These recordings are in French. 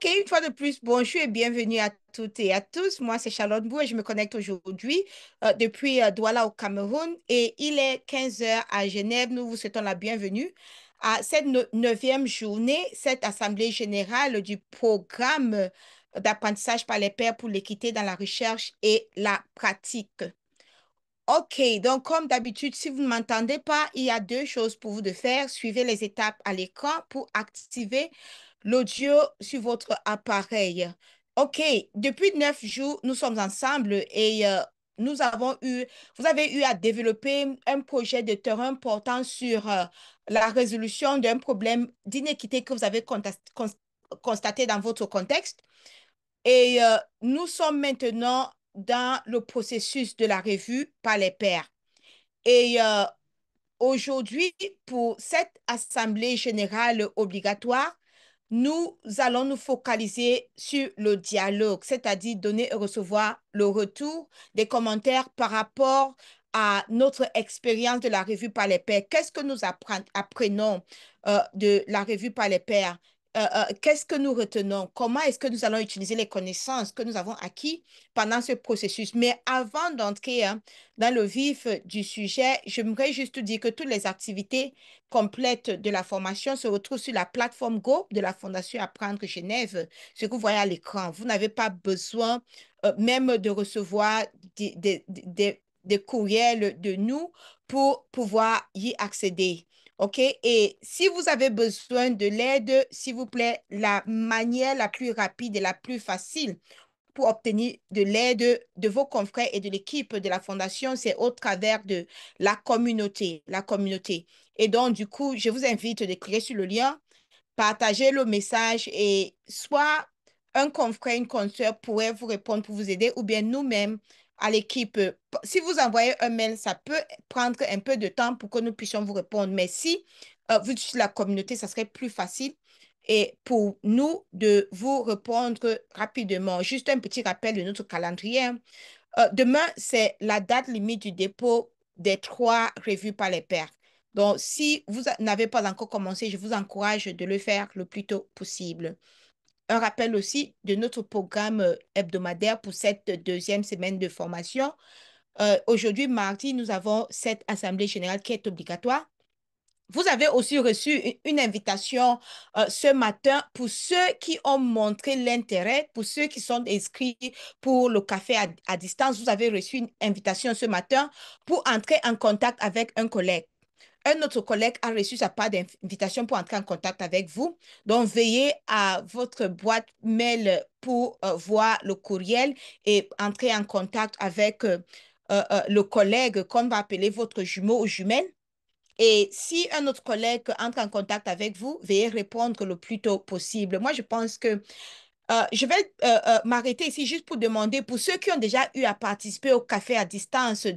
OK, une fois de plus, bonjour et bienvenue à toutes et à tous. Moi, c'est Charlotte Bou et je me connecte aujourd'hui depuis Douala au Cameroun et il est 15 heures à Genève. Nous vous souhaitons la bienvenue à cette neuvième journée, cette assemblée générale du programme d'apprentissage par les pairs pour l'équité dans la recherche et la pratique. OK, donc comme d'habitude, si vous ne m'entendez pas, il y a deux choses pour vous de faire. Suivez les étapes à l'écran pour activer l'audio sur votre appareil. OK, depuis 9 jours, nous sommes ensemble et vous avez eu à développer un projet de terrain portant sur la résolution d'un problème d'inéquité que vous avez constaté dans votre contexte. Et nous sommes maintenant dans le processus de la revue par les pairs. Et aujourd'hui, pour cette assemblée générale obligatoire, nous allons nous focaliser sur le dialogue, c'est-à-dire donner et recevoir le retour des commentaires par rapport à notre expérience de la revue par les pairs. Qu'est-ce que nous apprenons de la revue par les pairs? Qu'est-ce que nous retenons? Comment est-ce que nous allons utiliser les connaissances que nous avons acquises pendant ce processus? Mais avant d'entrer dans le vif du sujet, j'aimerais juste dire que toutes les activités complètes de la formation se retrouvent sur la plateforme Go de la Fondation Apprendre Genève, ce que vous voyez à l'écran. Vous n'avez pas besoin même de recevoir des courriels de nous pour pouvoir y accéder. OK? Et si vous avez besoin de l'aide, s'il vous plaît, la manière la plus rapide et la plus facile pour obtenir de l'aide de vos confrères et de l'équipe de la Fondation, c'est au travers de la communauté, la communauté. Et donc, du coup, je vous invite de cliquer sur le lien, partager le message et soit un confrère, une consoeur pourrait vous répondre pour vous aider ou bien nous-mêmes à l'équipe. Si vous envoyez un mail, ça peut prendre un peu de temps pour que nous puissions vous répondre. Mais si vous êtes sur la communauté, ça serait plus facile et pour nous de vous répondre rapidement. Juste un petit rappel de notre calendrier. Demain, c'est la date limite du dépôt des 3 revues par les pairs. Donc, si vous n'avez pas encore commencé, je vous encourage de le faire le plus tôt possible. Un rappel aussi de notre programme hebdomadaire pour cette deuxième semaine de formation. Aujourd'hui, mardi, nous avons cette assemblée générale qui est obligatoire. Vous avez aussi reçu une invitation ce matin pour ceux qui ont montré l'intérêt, pour ceux qui sont inscrits pour le café à distance. Vous avez reçu une invitation ce matin pour entrer en contact avec un collègue. Un autre collègue a reçu sa part d'invitation pour entrer en contact avec vous. Donc, veillez à votre boîte mail pour voir le courriel et entrer en contact avec le collègue qu'on va appeler votre jumeau ou jumelle. Et si un autre collègue entre en contact avec vous, veuillez répondre le plus tôt possible. Moi, je pense que je vais m'arrêter ici juste pour demander, pour ceux qui ont déjà eu à participer au café à distance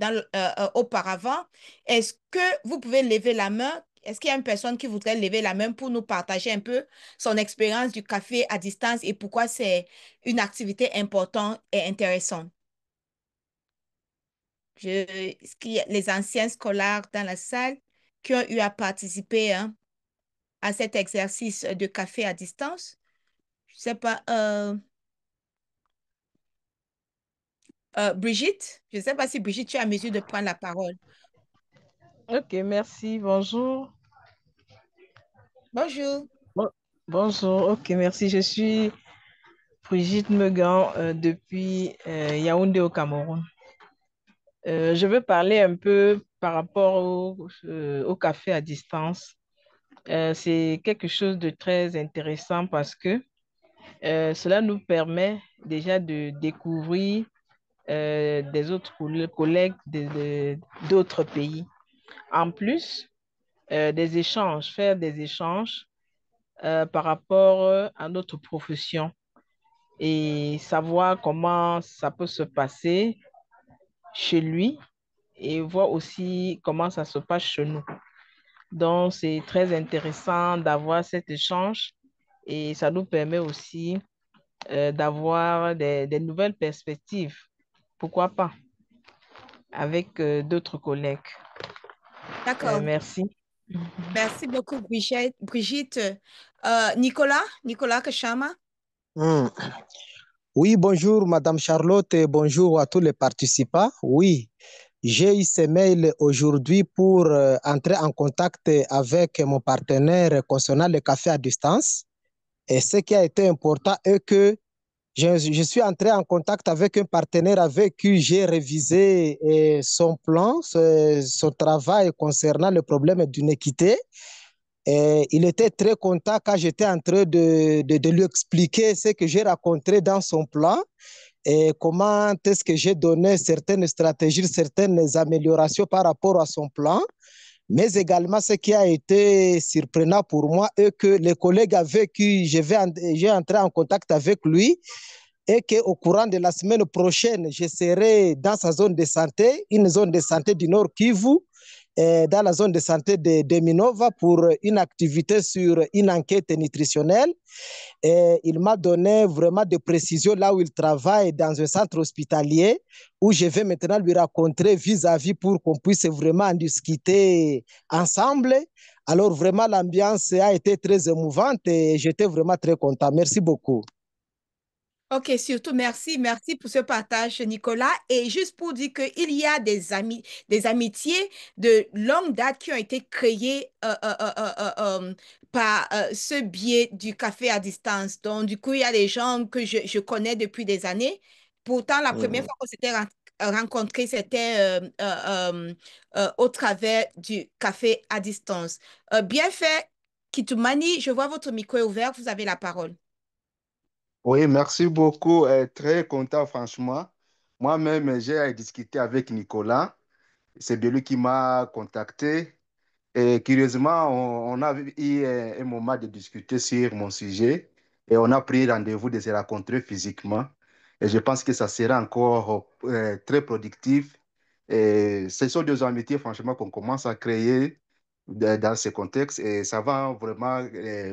auparavant, est-ce que vous pouvez lever la main? Est-ce qu'il y a une personne qui voudrait lever la main pour nous partager un peu son expérience du café à distance et pourquoi c'est une activité importante et intéressante? Est-ce qu'il y a les anciens scolaires dans la salle qui ont eu à participer hein, à cet exercice de café à distance? Je ne sais pas. Brigitte, je ne sais pas si Brigitte, tu es à mesure de prendre la parole. Ok, merci. Bonjour. Bonjour. Bon- bonjour. Ok, merci. Je suis Brigitte Megan depuis Yaoundé au Cameroun. Je veux parler un peu par rapport au café à distance. C'est quelque chose de très intéressant parce que cela nous permet déjà de découvrir des autres collègues d'autres pays. En plus, des échanges, faire des échanges par rapport à notre profession et savoir comment ça peut se passer chez lui et voir aussi comment ça se passe chez nous. Donc, c'est très intéressant d'avoir cet échange et ça nous permet aussi d'avoir des nouvelles perspectives. Pourquoi pas avec d'autres collègues. D'accord. Merci. Merci beaucoup, Brigitte. Nicolas Kachama. Hmm. Oui, bonjour Madame Charlotte et bonjour à tous les participants. Oui, j'ai eu ces mails aujourd'hui pour entrer en contact avec mon partenaire concernant le café à distance. Et ce qui a été important est que je suis entré en contact avec un partenaire avec qui j'ai révisé son plan, son travail concernant le problème d'une équité. Et il était très content quand j'étais en train de lui expliquer ce que j'ai rencontré dans son plan et comment est-ce que j'ai donné certaines stratégies, certaines améliorations par rapport à son plan. Mais également, ce qui a été surprenant pour moi est que les collègues avec qui j'ai entré en contact avec lui et qu'au courant de la semaine prochaine, je serai dans sa zone de santé, une zone de santé du Nord Kivu, dans la zone de santé de Minova pour une activité sur une enquête nutritionnelle. Et il m'a donné vraiment des précisions là où il travaille dans un centre hospitalier où je vais maintenant lui rencontrer vis-à-vis pour qu'on puisse vraiment en discuter ensemble. Alors vraiment, l'ambiance a été très émouvante et j'étais vraiment très content. Merci beaucoup. Ok, surtout merci, merci pour ce partage, Nicolas. Et juste pour dire qu'il y a des amis, des amitiés de longue date qui ont été créées par ce biais du café à distance. Donc, du coup, il y a des gens que je connais depuis des années. Pourtant, la première Mhm. fois qu'on s'était rencontrés, c'était au travers du café à distance. Bien fait, Kitumani, je vois votre micro est ouvert, vous avez la parole. Oui, merci beaucoup. Très content, franchement. Moi-même, j'ai discuté avec Nicolas. C'est de lui qui m'a contacté. Et curieusement, on a eu un moment de discuter sur mon sujet et on a pris rendez-vous de se rencontrer physiquement. Et je pense que ça sera encore très productif. Et ce sont des amitiés, franchement, qu'on commence à créer dans ce contexte et ça va vraiment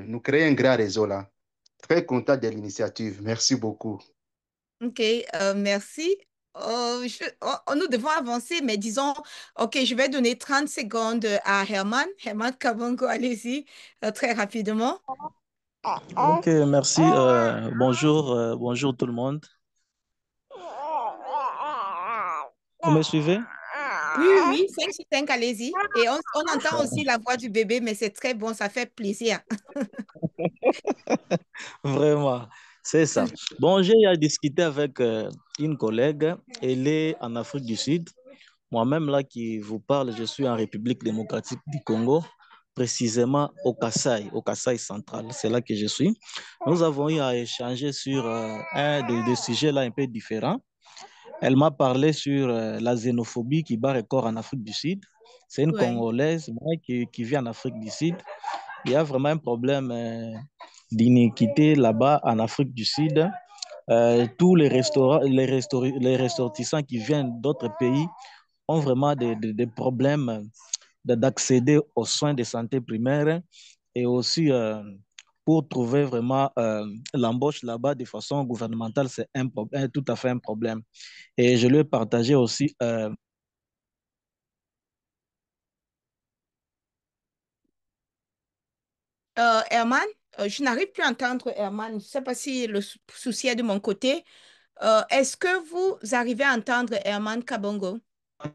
nous créer un grand réseau là. Très content de l'initiative. Merci beaucoup. Ok, merci. Nous devons avancer, mais disons, ok, je vais donner 30 secondes à Herman. Herman Kabongo, allez-y, très rapidement. Ok, merci. Bonjour, bonjour tout le monde. Vous me suivez? Oui, oui, oui, 5 sur 5, allez-y. Et on entend aussi la voix du bébé, mais c'est très bon, ça fait plaisir. Vraiment, c'est ça. Bon, j'ai à discuter avec une collègue. Elle est en Afrique du Sud. Moi-même, là, qui vous parle, je suis en République démocratique du Congo, précisément au Kasaï central. C'est là que je suis. Nous avons eu à échanger sur un des sujets là un peu différents. Elle m'a parlé sur la xénophobie qui bat record en Afrique du Sud. C'est une Ouais. Congolaise qui vit en Afrique du Sud. Il y a vraiment un problème d'iniquité là-bas en Afrique du Sud. Tous les restaurants, les ressortissants qui viennent d'autres pays ont vraiment des problèmes d'accéder aux soins de santé primaires et aussi pour trouver vraiment l'embauche là-bas de façon gouvernementale, c'est tout à fait un problème. Et je lui ai partagé aussi Herman, je n'arrive plus à entendre Herman. Je ne sais pas si le souci est de mon côté. Est-ce que vous arrivez à entendre Herman Kabongo?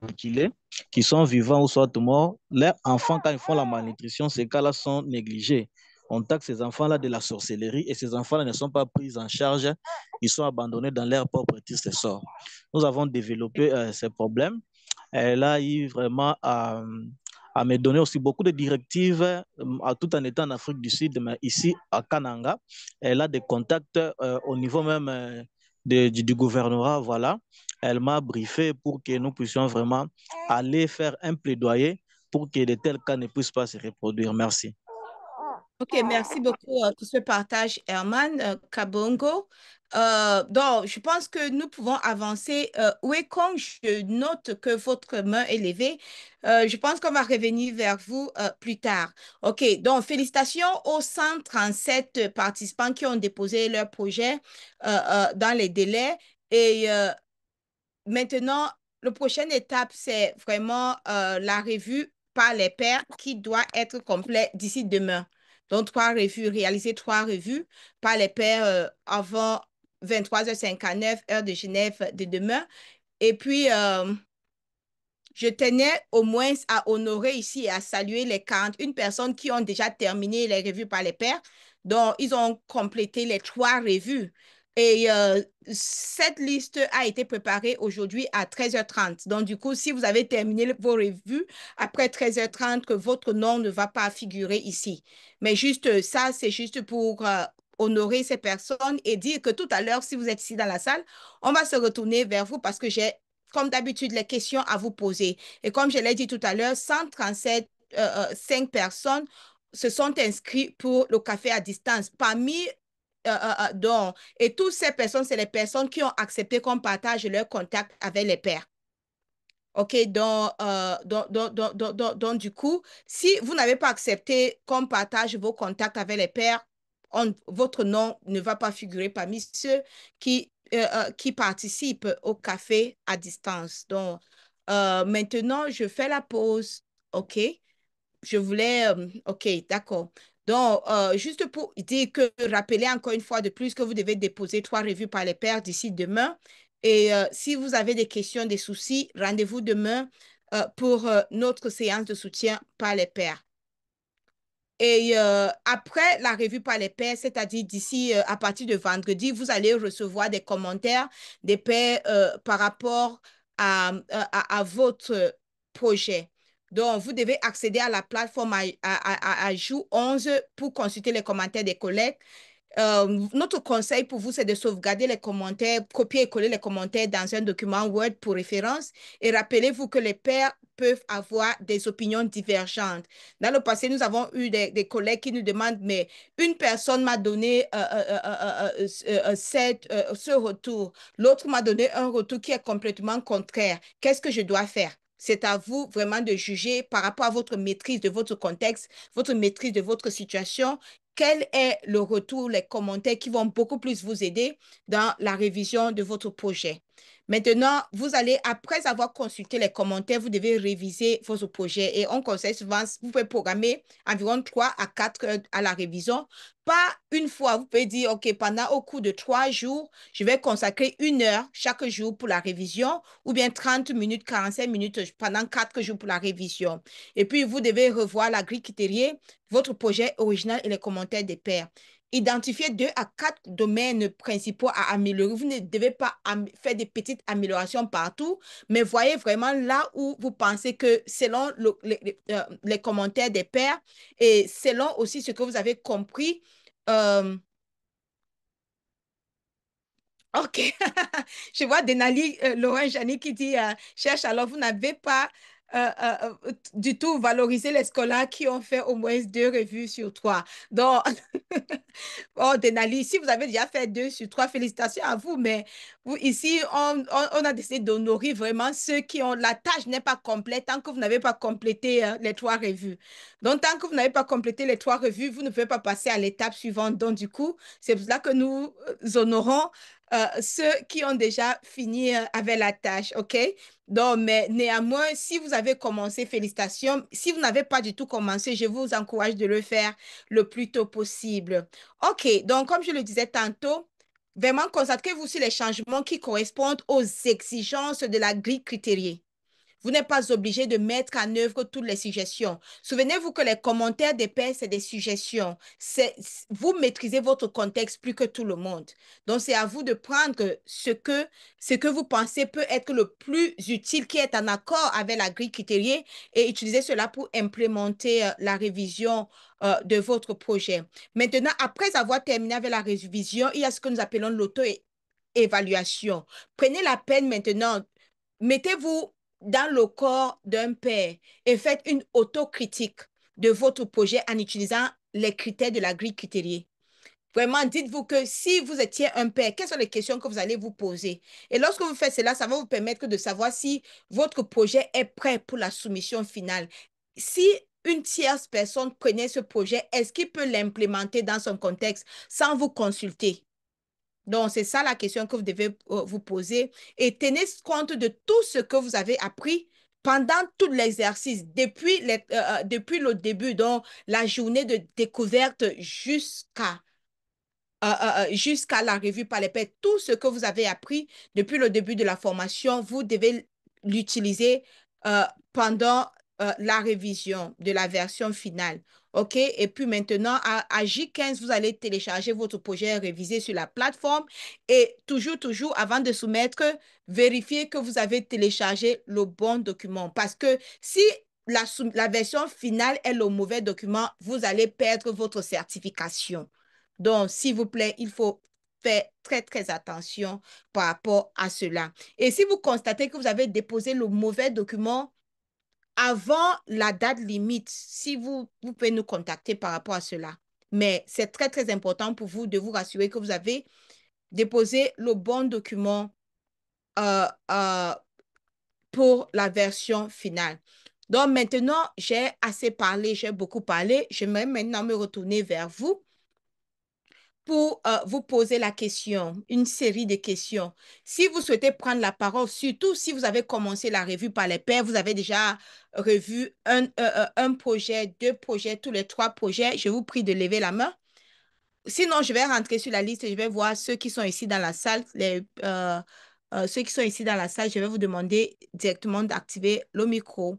mutilés, qui sont vivants ou soit morts. Leurs enfants, quand ils font la malnutrition, ces cas-là sont négligés. On taxe ces enfants-là de la sorcellerie et ces enfants-là ne sont pas pris en charge. Ils sont abandonnés dans leur propre triste sort. Nous avons développé ces problèmes. Elle a eu vraiment à me donner aussi beaucoup de directives, tout en étant en Afrique du Sud, mais ici à Kananga. Elle a des contacts au niveau même du gouvernorat, voilà. Elle m'a briefé pour que nous puissions vraiment aller faire un plaidoyer pour que de tels cas ne puissent pas se reproduire. Merci. Ok, merci beaucoup pour ce partage, Herman Kabongo. Donc, je pense que nous pouvons avancer. Wekong, je note que votre main est levée. Je pense qu'on va revenir vers vous plus tard. Ok, donc félicitations aux 137 participants qui ont déposé leur projet dans les délais. Et maintenant, la prochaine étape, c'est vraiment la revue par les pairs qui doit être complète d'ici demain. Donc, 3 revues, réaliser 3 revues par les pairs avant 23h59, heure de Genève de demain. Et puis, je tenais au moins à honorer ici et à saluer les 41 personnes qui ont déjà terminé les revues par les pairs. Donc, ils ont complété les 3 revues. Et cette liste a été préparée aujourd'hui à 13h30. Donc, du coup, si vous avez terminé vos revues après 13h30, que votre nom ne va pas figurer ici. Mais juste ça, c'est juste pour honorer ces personnes et dire que tout à l'heure, si vous êtes ici dans la salle, on va se retourner vers vous parce que j'ai comme d'habitude, les questions à vous poser. Et comme je l'ai dit tout à l'heure, 137, 5 personnes se sont inscrites pour le café à distance. Parmi donc, et toutes ces personnes, c'est les personnes qui ont accepté qu'on partage leur contact avec les pairs. OK, donc, du coup, si vous n'avez pas accepté qu'on partage vos contacts avec les pairs, votre nom ne va pas figurer parmi ceux qui participent au café à distance. Donc, maintenant, je fais la pause. OK, je voulais, OK, d'accord. Donc, juste pour dire que, rappeler encore une fois de plus que vous devez déposer 3 revues par les pairs d'ici demain. Et si vous avez des questions, des soucis, rendez-vous demain pour notre séance de soutien par les pairs. Et après la revue par les pairs, c'est-à-dire d'ici à partir de vendredi, vous allez recevoir des commentaires des pairs par rapport à votre projet. Donc, vous devez accéder à la plateforme à Jour 11 pour consulter les commentaires des collègues. Notre conseil pour vous, c'est de sauvegarder les commentaires, copier et coller les commentaires dans un document Word pour référence. Et rappelez-vous que les pairs peuvent avoir des opinions divergentes. Dans le passé, nous avons eu des collègues qui nous demandent, mais une personne m'a donné ce retour, l'autre m'a donné un retour qui est complètement contraire. Qu'est-ce que je dois faire? C'est à vous vraiment de juger par rapport à votre maîtrise de votre contexte, votre maîtrise de votre situation. Quel est le retour, les commentaires qui vont beaucoup plus vous aider dans la révision de votre projet? Maintenant, vous allez, après avoir consulté les commentaires, vous devez réviser votre projet. Et on conseille souvent, vous pouvez programmer environ 3 à 4 heures à la révision. Pas une fois, vous pouvez dire, OK, pendant au cours de 3 jours, je vais consacrer 1 heure chaque jour pour la révision, ou bien 30 minutes, 45 minutes pendant 4 jours pour la révision. Et puis, vous devez revoir la grille Criterier, votre projet original et les commentaires des pairs. Identifiez 2 à 4 domaines principaux à améliorer. Vous ne devez pas faire des petites améliorations partout, mais voyez vraiment là où vous pensez que selon les commentaires des pairs et selon aussi ce que vous avez compris, OK. Je vois Denali Laurent Jani qui dit, cherche alors, vous n'avez pas du tout valorisé les scolaires qui ont fait au moins 2 revues sur 3. Donc, oh, Denali, si vous avez déjà fait 2 sur 3, félicitations à vous, mais vous, ici, on a décidé d'honorer vraiment ceux qui ont, la tâche n'est pas complète tant que vous n'avez pas complété les 3 revues. Donc, tant que vous n'avez pas complété les 3 revues, vous ne pouvez pas passer à l'étape suivante. Donc, du coup, c'est pour cela que nous honorons ceux qui ont déjà fini avec la tâche, OK? Donc, mais néanmoins, si vous avez commencé, félicitations. Si vous n'avez pas du tout commencé, je vous encourage de le faire le plus tôt possible. OK, donc comme je le disais tantôt, vraiment concentrez-vous sur les changements qui correspondent aux exigences de la grille critériée. Vous n'êtes pas obligé de mettre en œuvre toutes les suggestions. Souvenez-vous que les commentaires des pairs, c'est des suggestions. Vous maîtrisez votre contexte plus que tout le monde. Donc, c'est à vous de prendre ce que vous pensez peut être le plus utile, qui est en accord avec la grille critériée et utiliser cela pour implémenter la révision de votre projet. Maintenant, après avoir terminé avec la révision, il y a ce que nous appelons l'auto-évaluation. Prenez la peine maintenant, mettez-vous dans le corps d'un père et faites une autocritique de votre projet en utilisant les critères de la grille critériée. Vraiment, dites-vous que si vous étiez un père, quelles sont les questions que vous allez vous poser? Et lorsque vous faites cela, ça va vous permettre de savoir si votre projet est prêt pour la soumission finale. Si une tierce personne connaît ce projet, est-ce qu'il peut l'implémenter dans son contexte sans vous consulter? Donc, c'est ça la question que vous devez vous poser et tenez compte de tout ce que vous avez appris pendant tout l'exercice, depuis le début, donc la journée de découverte jusqu'à la revue par les pairs, tout ce que vous avez appris depuis le début de la formation, vous devez l'utiliser euh, pendant la révision de la version finale. OK? Et puis maintenant, à J15, vous allez télécharger votre projet révisé sur la plateforme et toujours, avant de soumettre, vérifiez que vous avez téléchargé le bon document. Parce que si la version finale est le mauvais document, vous allez perdre votre certification. Donc, s'il vous plaît, il faut faire très attention par rapport à cela. Et si vous constatez que vous avez déposé le mauvais document avant la date limite, si vous pouvez nous contacter par rapport à cela. Mais c'est très important pour vous de vous rassurer que vous avez déposé le bon document euh, euh, pour la version finale. Donc maintenant, j'ai assez parlé, j'ai beaucoup parlé. J'aimerais maintenant me retourner vers vous pour vous poser la question, une série de questions. Si vous souhaitez prendre la parole, surtout si vous avez commencé la revue par les pairs, vous avez déjà revu un projet, deux projets, tous les trois projets, je vous prie de lever la main. Sinon, je vais rentrer sur la liste et je vais voir ceux qui sont ici dans la salle. Ceux qui sont ici dans la salle, je vais vous demander directement d'activer le micro.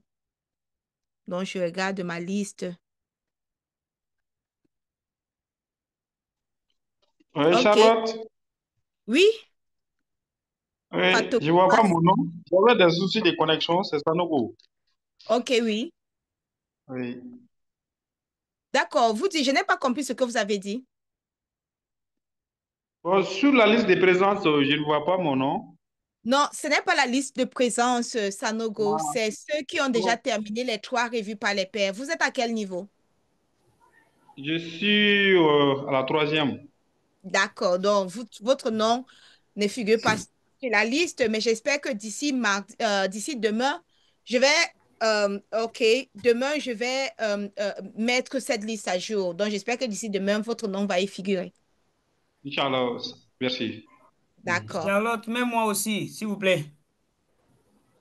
Donc, je regarde ma liste. Oui, OK. Charlotte. Oui, Oui, Fatou. je ne vois pas mon nom. J'avais des soucis de connexion, c'est Sanogo. OK, oui. Oui. D'accord. Vous dites, je n'ai pas compris ce que vous avez dit. Bon, sur la liste de présence, je ne vois pas mon nom. Non, ce n'est pas la liste de présence, Sanogo. Ah, C'est ceux qui ont déjà bon. terminé les trois revues par les pairs. Vous êtes à quel niveau? Je suis à la troisième. D'accord. Donc, votre nom ne figure pas sur la liste, mais j'espère que d'ici demain, je vais, OK, demain, je vais mettre cette liste à jour. Donc, j'espère que d'ici demain, votre nom va y figurer. Inch'Allah, merci. D'accord. Charlotte, mets-moi aussi, s'il vous plaît.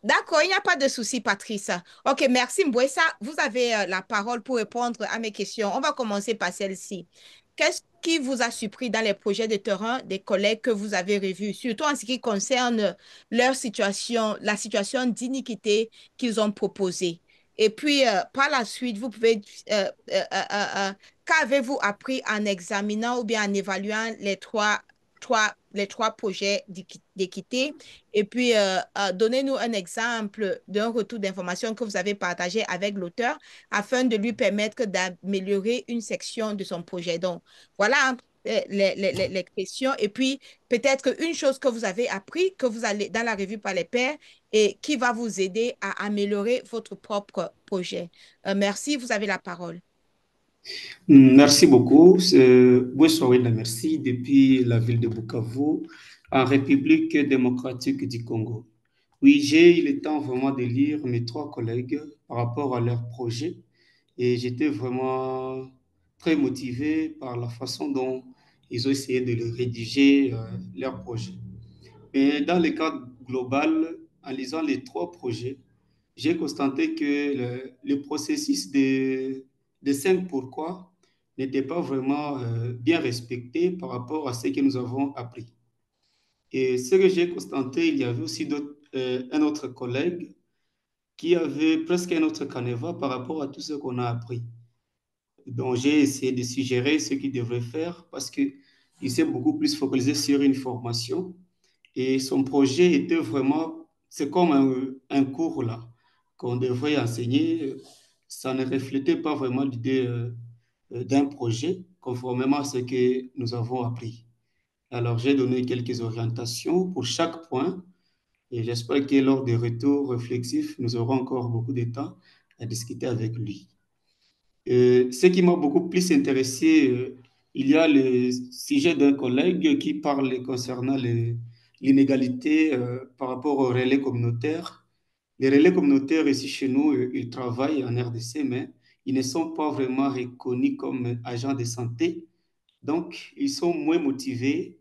D'accord, il n'y a pas de souci, Patrice. OK, merci, Mbouessa. Vous avez la parole pour répondre à mes questions. On va commencer par celle-ci. Qu'est-ce qui vous a surpris dans les projets de terrain des collègues que vous avez revus, surtout en ce qui concerne leur situation, la situation d'iniquité qu'ils ont proposée? Et puis, par la suite, vous pouvez, qu'avez-vous appris en examinant ou bien en évaluant les trois projets d'équité? Et puis, donnez-nous un exemple d'un retour d'information que vous avez partagé avec l'auteur afin de lui permettre d'améliorer une section de son projet. Donc, voilà les questions. Et puis, peut-être une chose que vous avez appris, que vous allez dans la revue par les pairs et qui va vous aider à améliorer votre propre projet. Merci, vous avez la parole. Merci beaucoup. Boussouina, merci, depuis la ville de Bukavu, en République démocratique du Congo. Oui, j'ai eu le temps vraiment de lire mes trois collègues par rapport à leur projet et j'étais vraiment très motivé par la façon dont ils ont essayé de le rédiger, leur projet. Et dans le cadre global, en lisant les trois projets, j'ai constaté que le processus de 5 pourquoi n'était pas vraiment bien respecté par rapport à ce que nous avons appris. Et ce que j'ai constaté, il y avait aussi un autre collègue qui avait presque un autre canevas par rapport à tout ce qu'on a appris. Donc, j'ai essayé de suggérer ce qu'il devrait faire parce qu'il s'est beaucoup plus focalisé sur une formation et son projet était vraiment, c'est comme un cours là qu'on devrait enseigner. Ça ne reflétait pas vraiment l'idée d'un projet, conformément à ce que nous avons appris. Alors, j'ai donné quelques orientations pour chaque point et j'espère que lors des retours réflexifs, nous aurons encore beaucoup de temps à discuter avec lui. Ce qui m'a beaucoup plus intéressé, il y a le sujet d'un collègue qui parle concernant l'inégalité par rapport aux relais communautaires. Les relais communautaires ici chez nous, ils travaillent en RDC, mais ils ne sont pas vraiment reconnus comme agents de santé. Donc, ils sont moins motivés.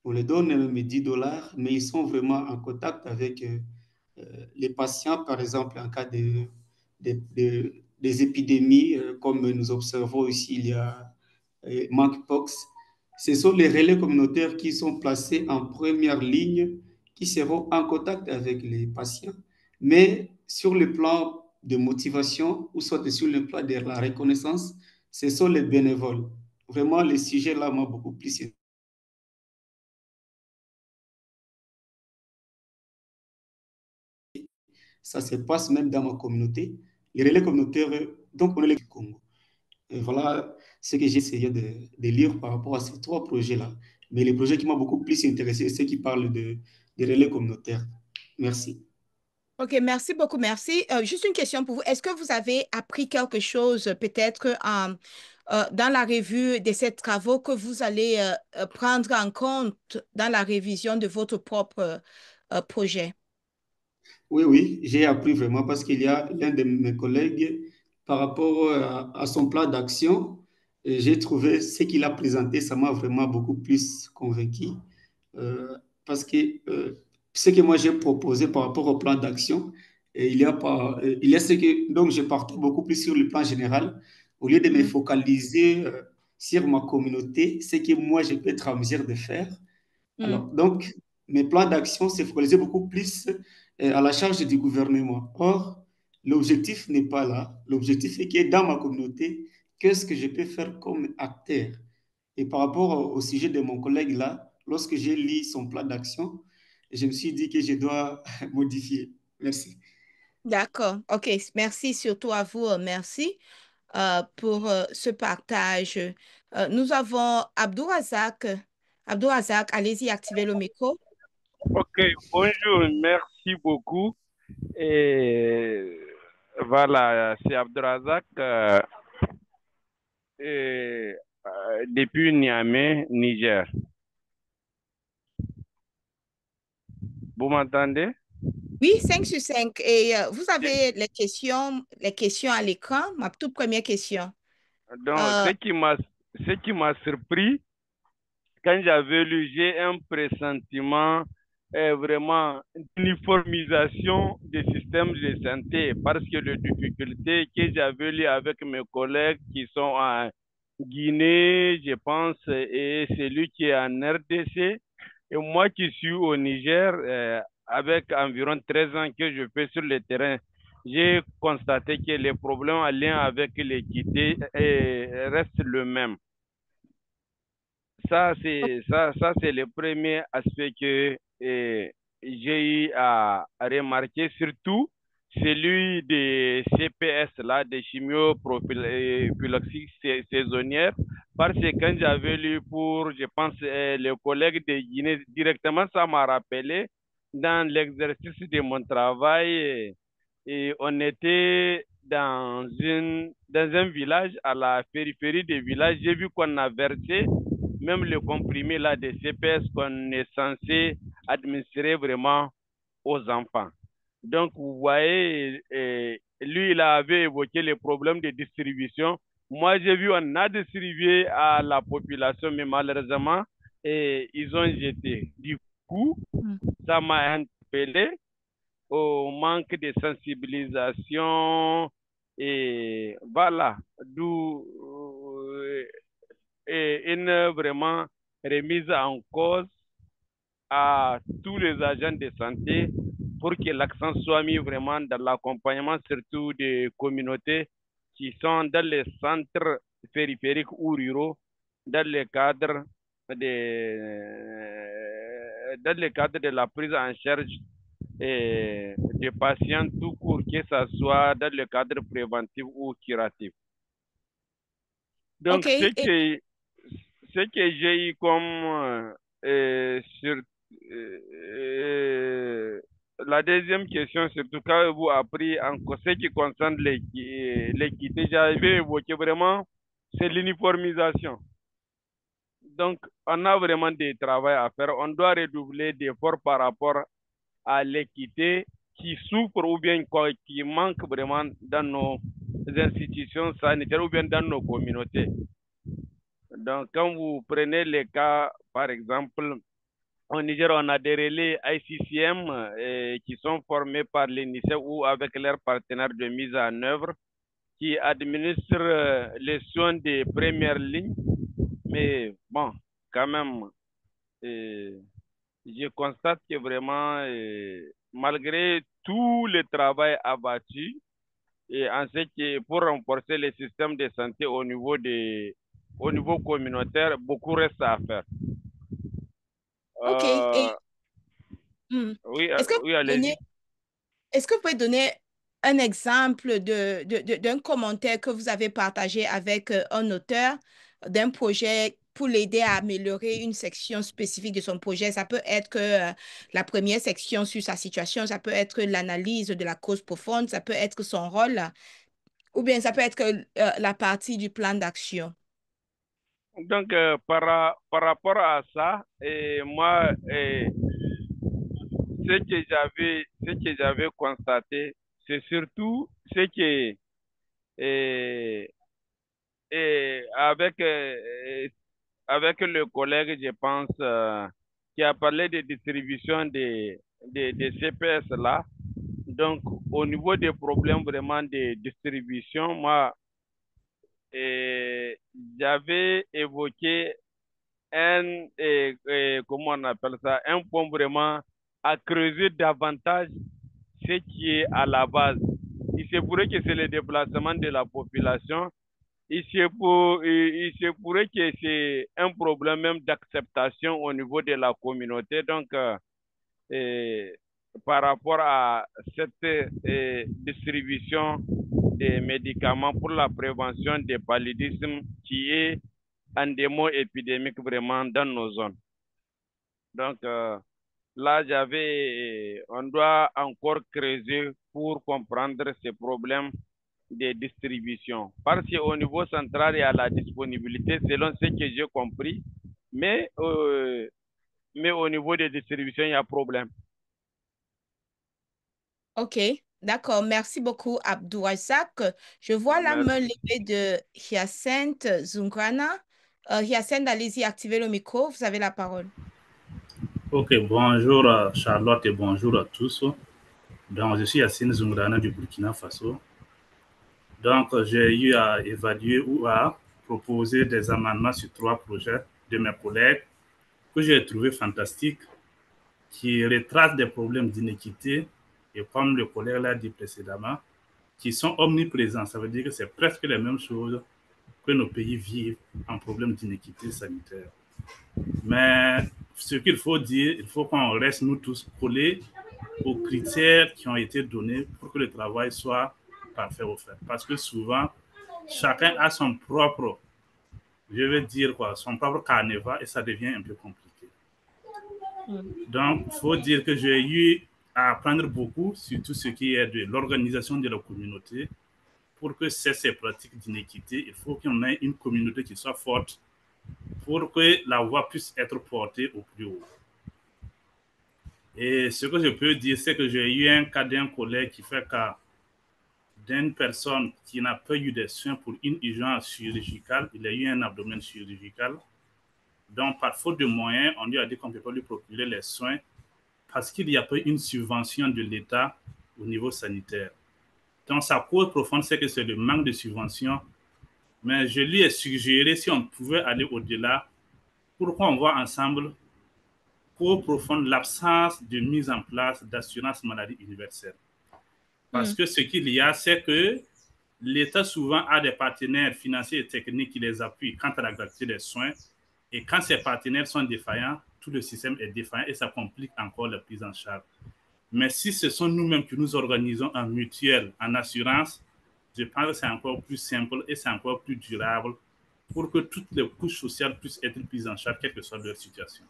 On les donne même $10, mais ils sont vraiment en contact avec les patients, par exemple, en cas des épidémies, comme nous observons ici, il y a monkeypox. Ce sont les relais communautaires qui sont placés en première ligne, qui seront en contact avec les patients. Mais sur le plan de motivation ou soit sur le plan de la reconnaissance, ce sont les bénévoles. Vraiment, le sujet là m'a beaucoup plus. Ça se passe même dans ma communauté. Les relais communautaires, donc on est du Congo. Et voilà ce que j'ai essayé de lire par rapport à ces trois projets-là. Mais les projets qui m'ont beaucoup plus intéressé, c'est ceux qui parlent des relais communautaires. Merci. Ok, merci beaucoup, merci. Juste une question pour vous. Est-ce que vous avez appris quelque chose peut-être dans la revue de ces travaux que vous allez prendre en compte dans la révision de votre propre projet? Oui, oui, j'ai appris vraiment parce qu'il y a l'un de mes collègues, par rapport à son plan d'action, et j'ai trouvé ce qu'il a présenté, ça m'a vraiment beaucoup plus convaincu. euh, Parce que ce que moi j'ai proposé par rapport au plan d'action, et il y a ce que, donc je partais beaucoup plus sur le plan général, au lieu de me Mhm. focaliser sur ma communauté, ce que moi je peux être en mesure de faire. Alors, Mhm. donc, mes plans d'action se focalisaient beaucoup plus à la charge du gouvernement. Or, l'objectif n'est pas là. L'objectif est que dans ma communauté, qu'est-ce que je peux faire comme acteur? Et par rapport au sujet de mon collègue là, lorsque j'ai lu son plan d'action, je me suis dit que je dois modifier. Merci. D'accord. OK. Merci surtout à vous. Merci pour ce partage. Nous avons Abdou Razak. Abdou Razak, allez-y, activez le micro. Ok, bonjour, merci beaucoup. Et voilà, c'est Abdurazak depuis Niamey, Niger. Vous m'entendez? Oui, 5 sur 5. Et vous avez les questions à l'écran. Ma toute première question. Donc, Euh, ce qui m'a surpris, quand j'avais lu, j'ai un pressentiment vraiment d'uniformisation des systèmes de santé parce que les difficultés que j'avais lues avec mes collègues qui sont en Guinée, je pense, et celui qui est en RDC, et moi qui suis au Niger, avec environ 13 ans que je fais sur le terrain, j'ai constaté que les problèmes en lien avec l'équité restent le même. Ça, c'est le premier aspect que j'ai eu à remarquer, surtout celui des CPS, là, des chimioprophylaxies saisonnières, parce que quand j'avais lu pour, je pense, les collègues de Guinée, directement, ça m'a rappelé dans l'exercice de mon travail, et on était dans un village, à la périphérie du village, j'ai vu qu'on a versé même le comprimé là des CPS qu'on est censé administrer vraiment aux enfants. Donc, vous voyez, lui, il avait évoqué les problèmes de distribution. Moi, j'ai vu, on a distribué à la population, mais malheureusement, ils ont jeté. Du coup, ça m'a interpellé au manque de sensibilisation et voilà, d'où une vraiment remise en cause à tous les agents de santé pour que l'accent soit mis vraiment dans l'accompagnement, surtout des communautés qui sont dans les centres périphériques ou ruraux, dans le cadre de la prise en charge des patients tout court, que ce soit dans le cadre préventif ou curatif. OK. Donc, ce que j'ai eu comme sur la deuxième question, surtout quand vous appris en ce qui concerne l'équité, j'avais évoqué vraiment, c'est l'uniformisation. Donc, on a vraiment des travail à faire. On doit redoubler d'efforts par rapport à l'équité qui souffre ou bien qui manque vraiment dans nos institutions sanitaires ou bien dans nos communautés. Donc, quand vous prenez les cas, par exemple, Au Niger, on a des relais ICCM qui sont formés par l'UNICEF ou avec leurs partenaires de mise en œuvre qui administrent les soins des premières lignes. Mais bon, quand même, je constate que vraiment, malgré tout le travail abattu, et en ce qui pour renforcer le système de santé au niveau communautaire, beaucoup reste à faire. OK. Et Oui, est-ce que vous oui, pouvez allez-y. donner, est-ce que vous pouvez donner un exemple d'un commentaire que vous avez partagé avec un auteur d'un projet pour l'aider à améliorer une section spécifique de son projet? Ça peut être que la première section sur sa situation, ça peut être l'analyse de la cause profonde, ça peut être son rôle, ou bien ça peut être la partie du plan d'action. Donc, par rapport à ça, moi, ce que j'avais constaté, c'est surtout ce que, euh, avec, avec le collègue, je pense, qui a parlé de distribution des CPS là. Donc, au niveau des problèmes vraiment de distribution, moi, j'avais évoqué comment on appelle ça, un point vraiment à creuser davantage ce qui est à la base. Il se pourrait que c'est le déplacement de la population. Il se pourrait que c'est un problème même d'acceptation au niveau de la communauté. Donc, et par rapport à cette distribution des médicaments pour la prévention des paludismes qui est un démon épidémique vraiment dans nos zones. Donc là, on doit encore creuser pour comprendre ces problèmes de distribution. Parce qu'au niveau central, il y a la disponibilité selon ce que j'ai compris, mais au niveau de distribution, il y a problème. OK, d'accord. Merci beaucoup, Abdourazak. Je vois la main levée de Hyacinthe Zungrana. Hyacinthe, allez-y, activez le micro. Vous avez la parole. Ok, bonjour Charlotte et bonjour à tous. Donc, je suis Yacine Zungrana du Burkina Faso. Donc, j'ai eu à évaluer ou à proposer des amendements sur 3 projets de mes collègues que j'ai trouvé fantastiques, qui retracent des problèmes d'inéquité et, comme le collègue l'a dit précédemment, qui sont omniprésents. Ça veut dire que c'est presque les mêmes choses que nos pays vivent en problème d'inéquité sanitaire. Mais ce qu'il faut dire, il faut qu'on reste nous tous collés aux critères qui ont été donnés pour que le travail soit parfait au fait. Parce que souvent, chacun a son propre, je veux dire quoi, son propre carnaval et ça devient un peu compliqué. Donc, il faut dire que j'ai eu à apprendre beaucoup sur tout ce qui est de l'organisation de la communauté. Pour que ces pratiques d'inéquité, il faut qu'on ait une communauté qui soit forte pour que la voix puisse être portée au plus haut. Et ce que je peux dire, c'est que j'ai eu un cas d'un collègue qui fait cas d'une personne qui n'a pas eu de soins pour une urgence chirurgicale. Il a eu un abdomen chirurgical. Donc, par faute de moyens, on lui a dit qu'on ne peut pas lui procurer les soins parce qu'il n'y a pas une subvention de l'État au niveau sanitaire. Donc, sa cause profonde, c'est que c'est le manque de subvention. Mais je lui ai suggéré si on pouvait aller au-delà pour qu'on voit ensemble cause profonde l'absence de mise en place d'assurance maladie universelle. Parce que ce qu'il y a, c'est que l'État souvent a des partenaires financiers et techniques qui les appuient quant à la gratuité des soins. Et quand ces partenaires sont défaillants, tout le système est défaillant et ça complique encore la prise en charge. Mais si ce sont nous-mêmes qui nous organisons en mutuelle, en assurance, je pense que c'est encore plus simple et c'est encore plus durable pour que toutes les couches sociales puissent être prises en charge, quelle que soit leur situation.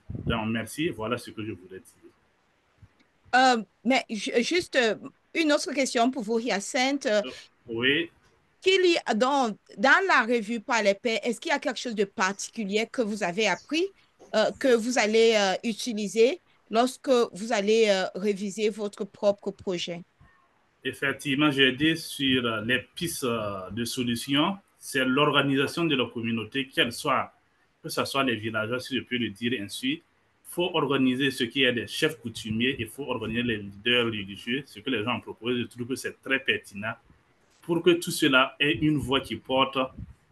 Donc, merci. Voilà ce que je voulais dire. Mais juste une autre question pour vous, Hyacinthe. Oui. Dans la revue par les pairs, est-ce qu'il y a quelque chose de particulier que vous avez appris, que vous allez utiliser lorsque vous allez réviser votre propre projet? Effectivement, j'ai dit sur les pistes de solutions, c'est l'organisation de la communauté, que ce soit les villageois, si je peux le dire ainsi, faut organiser ce qui est des chefs coutumiers, il faut organiser les leaders religieux, ce que les gens ont proposé. Je trouve que c'est très pertinent pour que tout cela ait une voix qui porte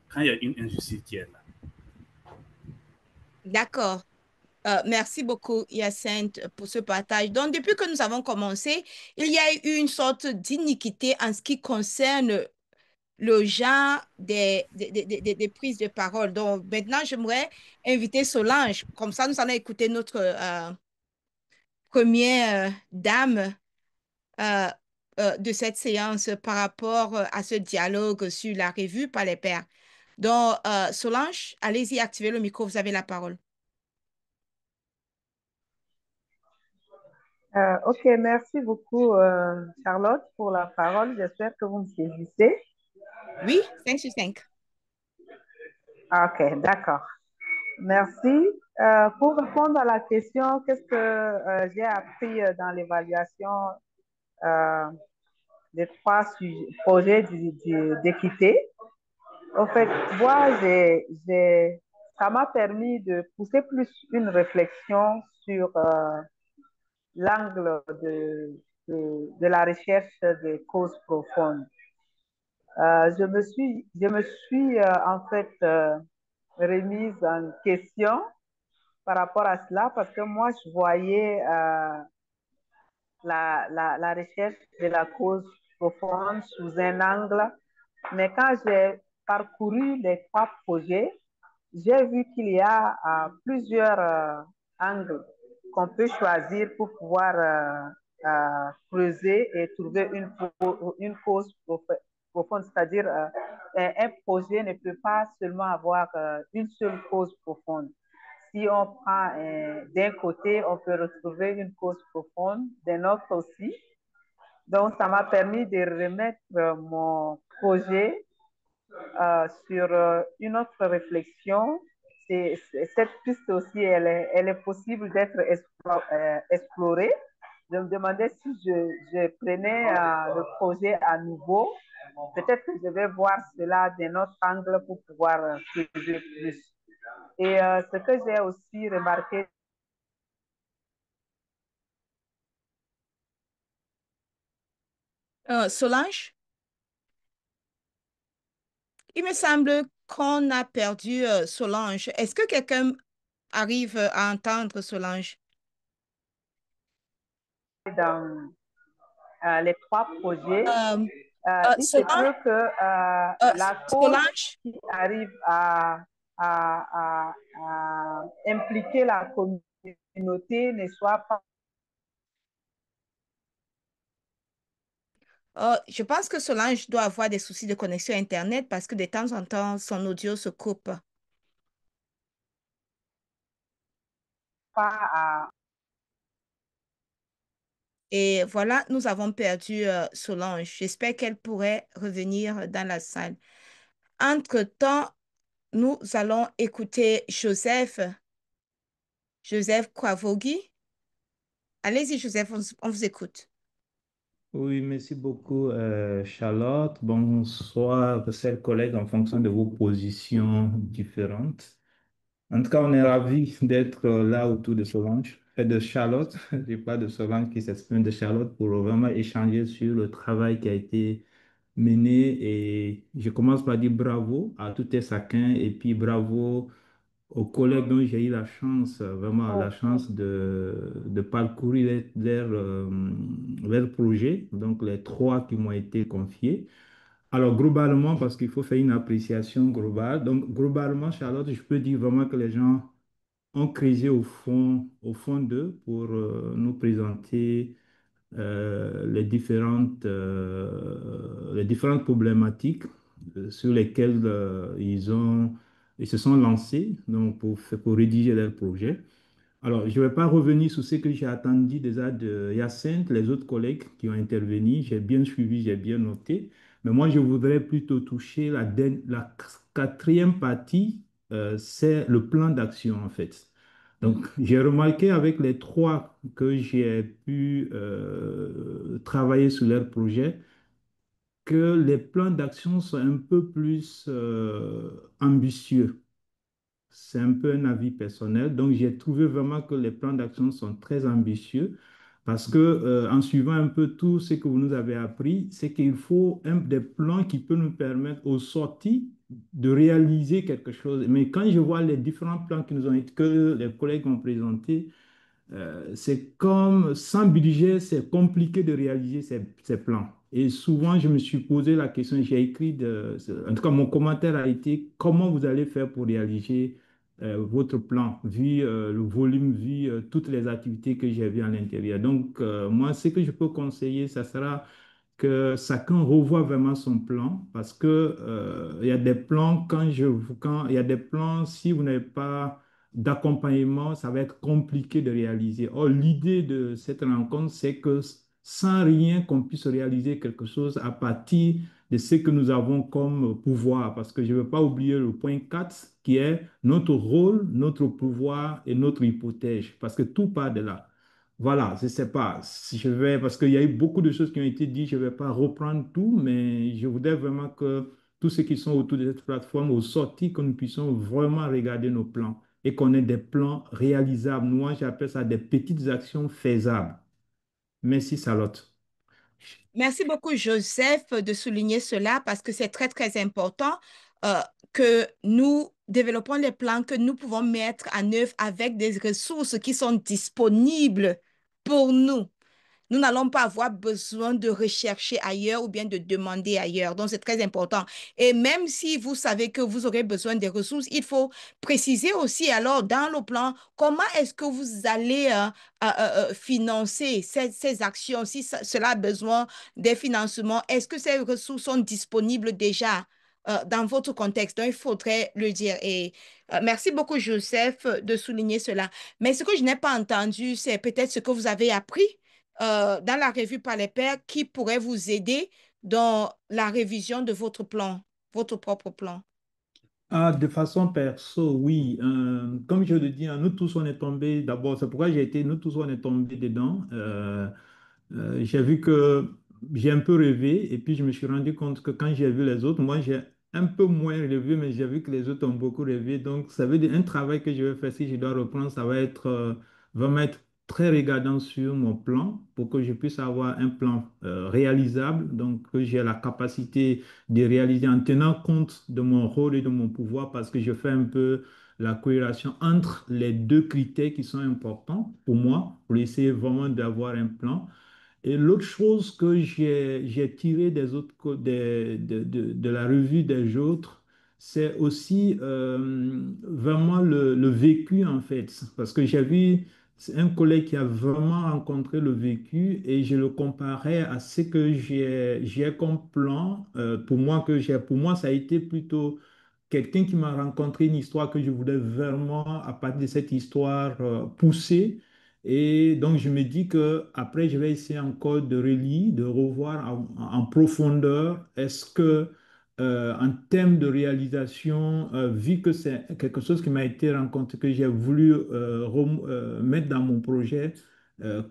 quand il y a une injustice qui est là. D'accord. Merci beaucoup, Hyacinthe, pour ce partage. Donc, depuis que nous avons commencé, il y a eu une sorte d'iniquité en ce qui concerne le genre des prises de parole. Donc, maintenant, j'aimerais inviter Solange. Comme ça, nous allons écouter notre première dame euh, de cette séance par rapport à ce dialogue sur la revue par les pairs. Donc, Solange, allez-y, activez le micro, vous avez la parole. Ok, merci beaucoup, Charlotte, pour la parole. J'espère que vous me saisissez. Oui, 5 sur 5. Ok, d'accord. Merci. Pour répondre à la question, qu'est-ce que j'ai appris dans l'évaluation des trois projets d'équité? En fait, moi, ça m'a permis de pousser plus une réflexion sur l'angle de la recherche des causes profondes. Je me suis en fait remise en question par rapport à cela parce que moi, je voyais la recherche de la cause profonde sous un angle, mais quand j'ai parcouru les trois projets, j'ai vu qu'il y a plusieurs angles qu'on peut choisir pour pouvoir creuser et trouver une cause profonde, c'est-à-dire un projet ne peut pas seulement avoir une seule cause profonde. Si on prend d'un côté, on peut retrouver une cause profonde, d'un autre aussi. Donc, ça m'a permis de remettre mon projet sur une autre réflexion. Cette piste aussi, elle est possible d'être explorée. Je me demandais si je prenais le projet à nouveau. Peut-être que je vais voir cela d'un autre angle pour pouvoir creuser plus. Et ce que j'ai aussi remarqué, Solange, il me semble qu'on a perdu Solange. Est-ce que quelqu'un arrive à entendre Solange? dans les trois projets, Euh, il se Solange, peut que la cause Solange, qui arrive à impliquer la communauté ne soit pas. je pense que Solange doit avoir des soucis de connexion Internet parce que de temps en temps, son audio se coupe. Pas Et voilà, nous avons perdu Solange. J'espère qu'elle pourrait revenir dans la salle. Entre-temps, nous allons écouter Joseph, Joseph Kwavogi. Allez-y, Joseph, on vous écoute. Oui, merci beaucoup, Charlotte. Bonsoir, chers collègues, en fonction de vos positions différentes. En tout cas, on est ravis d'être là autour de Solange, et de Charlotte. Je parle de Solange qui s'exprime de Charlotte pour vraiment échanger sur le travail qui a été mené. Et je commence par dire bravo à tout et chacun, et puis bravo aux collègues dont j'ai eu la chance, vraiment la chance de parcourir leurs projets, donc les trois qui m'ont été confiés. Alors, globalement, parce qu'il faut faire une appréciation globale, donc globalement, Charlotte, je peux dire vraiment que les gens ont creusé au fond d'eux pour nous présenter les différentes problématiques sur lesquelles ils se sont lancés donc pour rédiger leur projet. Alors, je ne vais pas revenir sur ce que j'ai attendu déjà de Hyacinthe, les autres collègues qui ont intervenu. J'ai bien suivi, j'ai bien noté. Mais moi, je voudrais plutôt toucher la quatrième partie, c'est le plan d'action en fait. Donc, j'ai remarqué avec les trois que j'ai pu travailler sur leur projet que les plans d'action sont un peu plus ambitieux. c'est un peu un avis personnel. Donc, j'ai trouvé vraiment que les plans d'action sont très ambitieux parce que, en suivant un peu tout ce que vous nous avez appris, c'est qu'il faut des plans qui peuvent nous permettre aux sorties de réaliser quelque chose. Mais quand je vois les différents plans que les collègues ont présentés, c'est comme sans budget, c'est compliqué de réaliser ces plans. Et souvent, je me suis posé la question, j'ai écrit, en tout cas, mon commentaire a été comment vous allez faire pour réaliser votre plan, vu le volume, vu toutes les activités que j'ai vues à l'intérieur. Donc, moi, ce que je peux conseiller, ça sera que chacun revoie vraiment son plan parce que il y a des plans quand il y a des plans si vous n'avez pas d'accompagnement, ça va être compliqué de réaliser. Or, l'idée de cette rencontre, c'est que sans rien qu'on puisse réaliser quelque chose à partir de ce que nous avons comme pouvoir, parce que je ne veux pas oublier le point 4 qui est notre rôle, notre pouvoir et notre hypothèse, parce que tout part de là. Voilà, je ne sais pas si je vais, parce qu'il y a eu beaucoup de choses qui ont été dites, je ne vais pas reprendre tout, mais je voudrais vraiment que tous ceux qui sont autour de cette plateforme, au sorti, que nous puissions vraiment regarder nos plans et qu'on ait des plans réalisables. Moi, j'appelle ça des petites actions faisables. Merci, Charlotte. Merci beaucoup, Joseph, de souligner cela parce que c'est très, très important euh, que nous développons les plans que nous pouvons mettre en œuvre avec des ressources qui sont disponibles pour nous. Nous n'allons pas avoir besoin de rechercher ailleurs ou bien de demander ailleurs. Donc, c'est très important. Et même si vous savez que vous aurez besoin des ressources, il faut préciser aussi alors dans le plan comment est-ce que vous allez financer ces actions. Si cela a besoin des financements, est-ce que ces ressources sont disponibles déjà? Dans votre contexte. Donc, il faudrait le dire. Et merci beaucoup, Joseph, de souligner cela. Mais ce que je n'ai pas entendu, c'est peut-être ce que vous avez appris dans la revue par les pairs qui pourrait vous aider dans la révision de votre plan, votre propre plan. Ah, de façon perso, oui. Comme je le dis, hein, nous tous on est tombés, d'abord, c'est pourquoi nous tous on est tombés dedans. J'ai vu que j'ai un peu rêvé et puis je me suis rendu compte que quand j'ai vu les autres, moi j'ai un peu moins rêvé, mais j'ai vu que les autres ont beaucoup rêvé. Donc ça veut dire un travail que je vais faire si je dois reprendre, ça va être vraiment être très regardant sur mon plan pour que je puisse avoir un plan réalisable, donc que j'ai la capacité de réaliser en tenant compte de mon rôle et de mon pouvoir parce que je fais un peu la corrélation entre les deux critères qui sont importants pour moi, pour essayer vraiment d'avoir un plan. Et l'autre chose que j'ai tiré des autres, de la revue des autres, c'est aussi vraiment le vécu en fait. Parce que j'ai vu un collègue qui a vraiment rencontré le vécu et je le comparais à ce que j'ai comme plan. Pour moi, ça a été plutôt quelqu'un qui m'a rencontré une histoire que je voulais vraiment, à partir de cette histoire, pousser. Et donc, je me dis que après, je vais essayer encore de relire, de revoir en profondeur. Est-ce que, en termes de réalisation, vu que c'est quelque chose qui m'a été rencontré, que j'ai voulu mettre dans mon projet,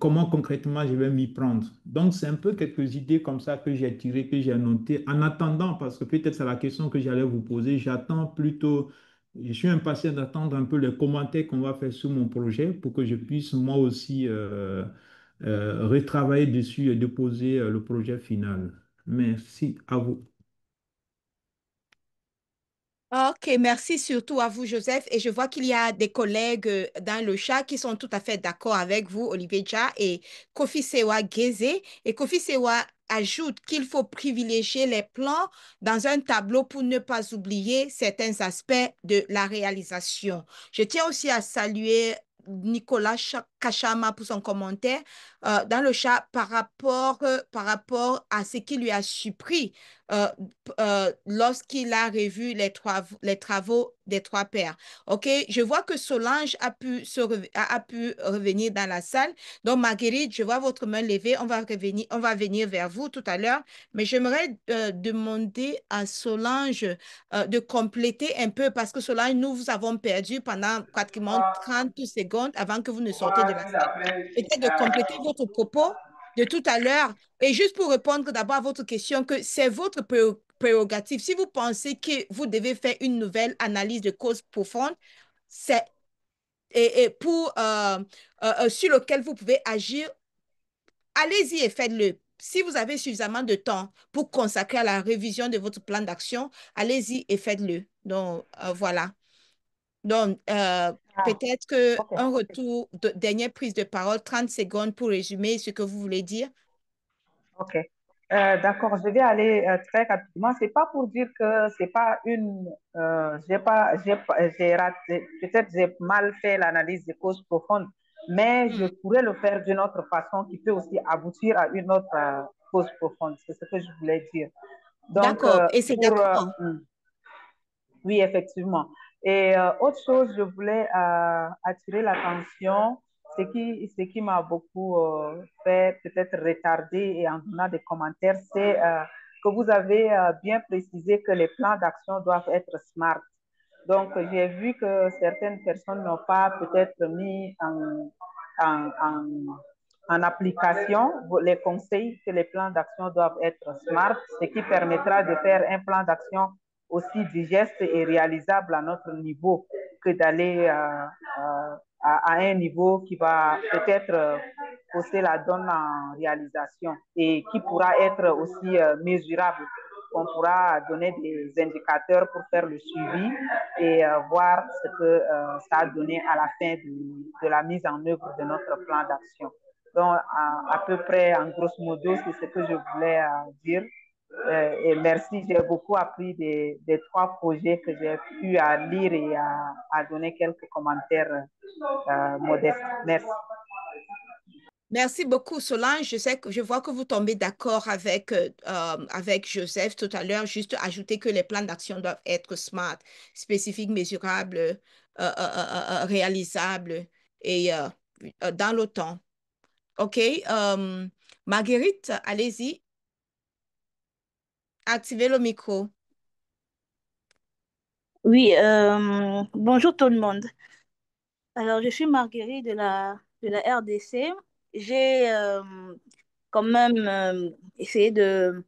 comment concrètement je vais m'y prendre. Donc, c'est un peu quelques idées comme ça que j'ai tirées, que j'ai notées. En attendant, parce que peut-être c'est la question que j'allais vous poser, j'attends plutôt. Je suis impatient d'attendre un peu les commentaires qu'on va faire sur mon projet pour que je puisse moi aussi retravailler dessus et déposer le projet final. Merci à vous. Ok, merci surtout à vous, Joseph. Et je vois qu'il y a des collègues dans le chat qui sont tout à fait d'accord avec vous, Olivier Dja et Kofi Sewa Geze. Et Kofi Sewa ajoute qu'il faut privilégier les plans dans un tableau pour ne pas oublier certains aspects de la réalisation. Je tiens aussi à saluer Nicolas Kachama pour son commentaire dans le chat par rapport à ce qui lui a surpris euh, lorsqu'il a revu les travaux des trois pères. OK, je vois que Solange a pu revenir dans la salle. Donc, Marguerite, je vois votre main levée. On va venir vers vous tout à l'heure. Mais j'aimerais demander à Solange de compléter un peu parce que Solange, nous vous avons perdu pendant pratiquement 30 secondes avant que vous ne sortez de la salle. Peut-être de compléter votre propos de tout à l'heure et juste pour répondre d'abord à votre question, que c'est votre prérogative. Si vous pensez que vous devez faire une nouvelle analyse de cause profonde, c'est et pour sur lequel vous pouvez agir, allez-y et faites-le. Si vous avez suffisamment de temps pour consacrer à la révision de votre plan d'action, allez-y et faites-le. Donc, voilà. Donc, Ah, peut-être ok, qu'un ok. retour, dernière prise de parole, 30 secondes pour résumer ce que vous voulez dire. Ok. D'accord, je vais aller très rapidement. C'est pas pour dire que c'est pas une. J'ai raté, peut-être j'ai mal fait l'analyse des causes profondes, mais je pourrais le faire d'une autre façon qui peut aussi aboutir à une autre cause profonde. C'est ce que je voulais dire. Donc, D'accord. Et c'est d'accord. oui, effectivement. Et autre chose, je voulais attirer l'attention, ce qui m'a beaucoup fait peut-être retarder et en donnant des commentaires, c'est que vous avez bien précisé que les plans d'action doivent être smart. Donc, j'ai vu que certaines personnes n'ont pas peut-être mis en, en, en application les conseils que les plans d'action doivent être smart, ce qui permettra de faire un plan d'action aussi digeste et réalisable à notre niveau que d'aller à un niveau qui va peut-être pousser la donne en réalisation et qui pourra être aussi mesurable. On pourra donner des indicateurs pour faire le suivi et voir ce que ça a donné à la fin de la mise en œuvre de notre plan d'action. Donc, à peu près, en grosso modo, c'est ce que je voulais dire. Et merci, j'ai beaucoup appris des trois projets que j'ai pu lire et à donner quelques commentaires modestes. Merci. Merci beaucoup, Solange. Je vois que vous tombez d'accord avec Joseph tout à l'heure. Juste ajouter que les plans d'action doivent être smart, spécifiques, mesurables, réalisables et dans le temps. OK. Marguerite, allez-y. Activez le micro. Oui, bonjour tout le monde. Alors, je suis Marguerite de la RDC. J'ai quand même essayé de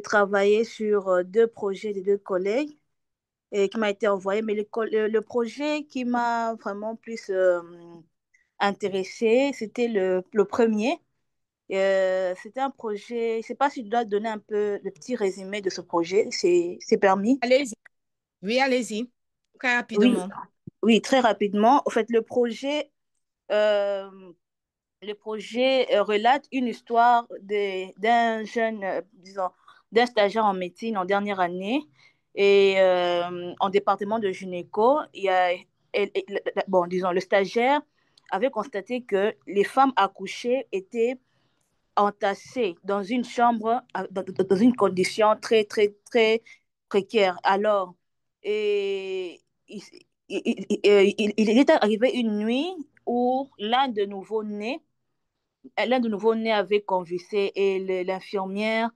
travailler sur deux projets de deux collègues et qui m'a été envoyé, mais le projet qui m'a vraiment plus intéressé, c'était le premier. C'était un projet, je ne sais pas si je dois donner un peu le petit résumé de ce projet, c'est permis? Allez-y. Oui, allez-y. Très Oui, rapidement. oui, très rapidement. En fait, euh, le projet relate une histoire d'un jeune, disons, d'un stagiaire en médecine en dernière année et en département de gynéco. Bon, disons, le stagiaire avait constaté que les femmes accouchées étaient entassées dans une chambre, dans une condition très, très, très précaire. Alors, et, il est arrivé une nuit où l'un de nouveau-nés avait convulsé et l'infirmière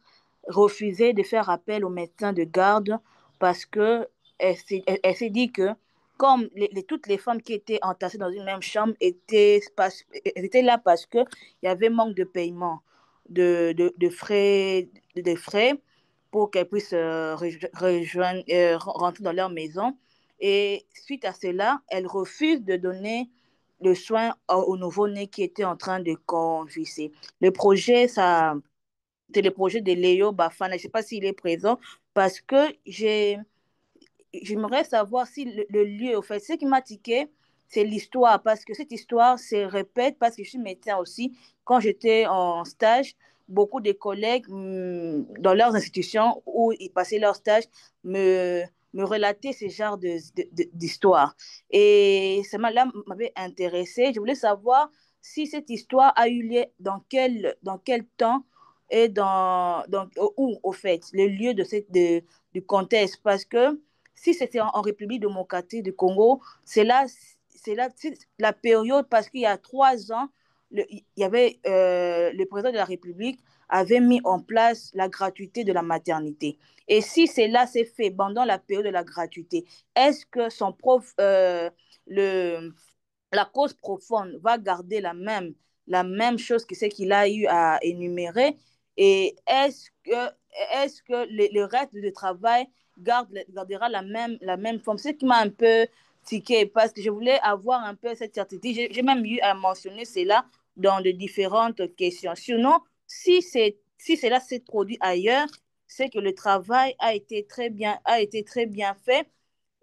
refusait de faire appel au médecin de garde parce que elle s'est dit que comme toutes les femmes qui étaient entassées dans une même chambre étaient là parce qu'il y avait manque de paiement de frais pour qu'elles puissent rentrer dans leur maison. Et suite à cela, elle refuse de donner le soin au nouveau-né qui était en train de convulser. Le projet, c'est le projet de Léo Bafana. Je ne sais pas s'il est présent parce que j'aimerais savoir si le lieu, au fait, ce qui m'a tiqué, c'est l'histoire, parce que cette histoire se répète, parce que je suis médecin aussi. Quand j'étais en stage, beaucoup de collègues dans leurs institutions où ils passaient leur stage me relataient ce genre d'histoire. Et ça m'avait intéressé. Je voulais savoir si cette histoire a eu lieu dans quel temps et où, au fait, le lieu du contexte, parce que si c'était en République démocratique du Congo, c'est la période, parce qu'il y a 3 ans, il y avait, le président de la République avait mis en place la gratuité de la maternité. Et si cela s'est fait pendant la période de la gratuité, est-ce que le, la cause profonde va garder la même chose que ce qu'il a eu à énumérer? Et est-ce que le reste du travail gardera la même forme? Ce qui m'a un peu ticket parce que je voulais avoir un peu cette certitude. J'ai même eu à mentionner cela dans de différentes questions. Sinon, si cela s'est produit ailleurs, c'est que le travail a été très bien fait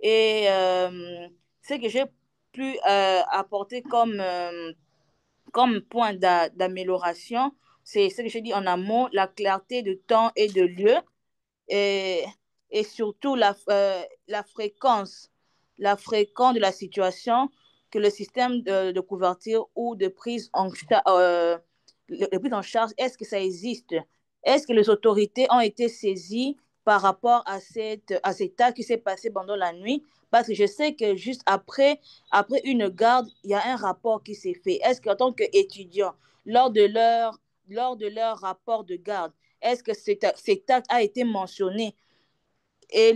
et ce que j'ai pu apporter comme point d'amélioration, c'est ce que j'ai dit en amont, la clarté de temps et de lieu et, et surtout la fréquence de la situation que le système de couverture ou de prise en charge, est-ce que ça existe? Est-ce que les autorités ont été saisies par rapport à cet acte qui s'est passé pendant la nuit? Parce que je sais que juste après une garde, il y a un rapport qui s'est fait. Est-ce qu'en tant qu'étudiant, lors de leur rapport de garde, est-ce que cet acte a été mentionné et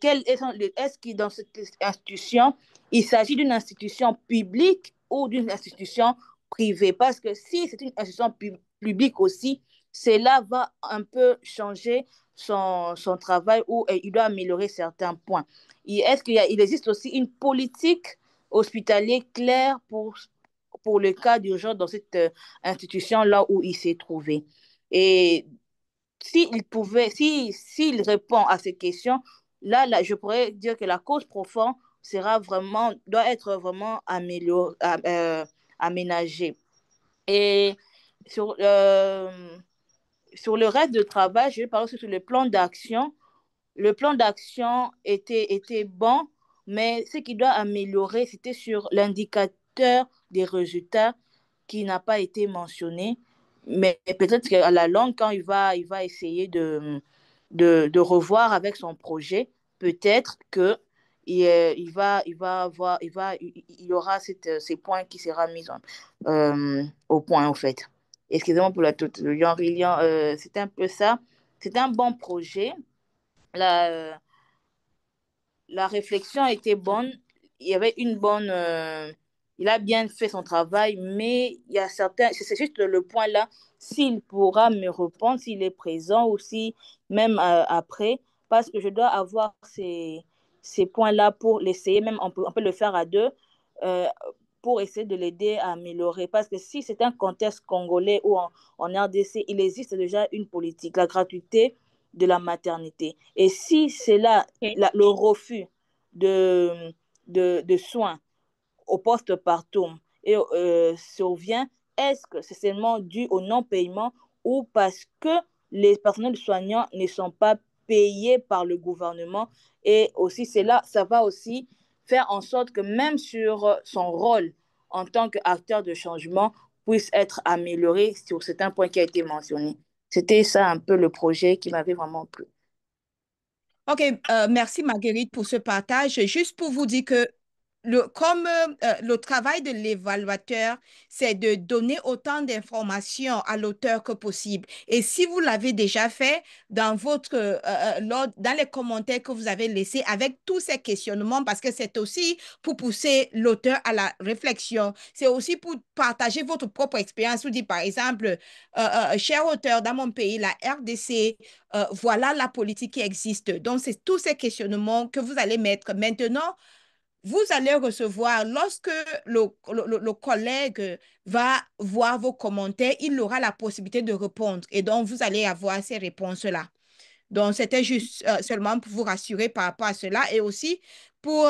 est-ce que dans cette institution, il s'agit d'une institution publique ou d'une institution privée? Parce que si c'est une institution publique aussi, cela va un peu changer son travail ou il doit améliorer certains points. Est-ce qu'il existe aussi une politique hospitalière claire pour le cas d'urgence dans cette institution-là où il s'est trouvé? Et s'il répond à ces questions, là, je pourrais dire que la cause profonde doit être vraiment aménagée. Et sur, sur le reste de travail, je vais parler aussi sur le plan d'action. Le plan d'action était bon, mais ce qui doit améliorer, c'était sur l'indicateur des résultats qui n'a pas été mentionné. Mais peut-être qu'à la longue, quand il va essayer de revoir avec son projet, peut-être que il y aura ces points qui sera mis au point, en fait. Excusez-moi pour le genre, c'est un peu ça. C'est un bon projet. La, la réflexion était bonne. Il y avait il a bien fait son travail, mais il y a c'est juste le point là, s'il pourra me répondre, s'il est présent ou si même après, parce que je dois avoir ces points-là pour l'essayer, même on peut le faire à deux, euh, pour essayer de l'aider à améliorer. Parce que si c'est un contexte congolais ou en RDC, il existe déjà une politique, la gratuité de la maternité. Et si c'est là le refus de soins au postpartum et survient, est-ce que c'est seulement dû au non-paiement ou parce que les personnels soignants ne sont pas payés par le gouvernement? Et aussi, ça va aussi faire en sorte que même sur son rôle en tant qu'acteur de changement puisse être amélioré sur certains points qui a été mentionné. C'était ça un peu le projet qui m'avait vraiment plu. OK, merci Marguerite pour ce partage. Juste pour vous dire que comme le travail de l'évaluateur, c'est de donner autant d'informations à l'auteur que possible. Et si vous l'avez déjà fait dans les commentaires que vous avez laissés avec tous ces questionnements, parce que c'est aussi pour pousser l'auteur à la réflexion, c'est aussi pour partager votre propre expérience. Vous dites par exemple, cher auteur, dans mon pays, la RDC, voilà la politique qui existe. Donc, c'est tous ces questionnements que vous allez mettre. Maintenant, vous allez recevoir, lorsque le collègue va voir vos commentaires, il aura la possibilité de répondre. Et donc, vous allez avoir ces réponses-là. Donc, c'était juste seulement pour vous rassurer par rapport à cela et aussi pour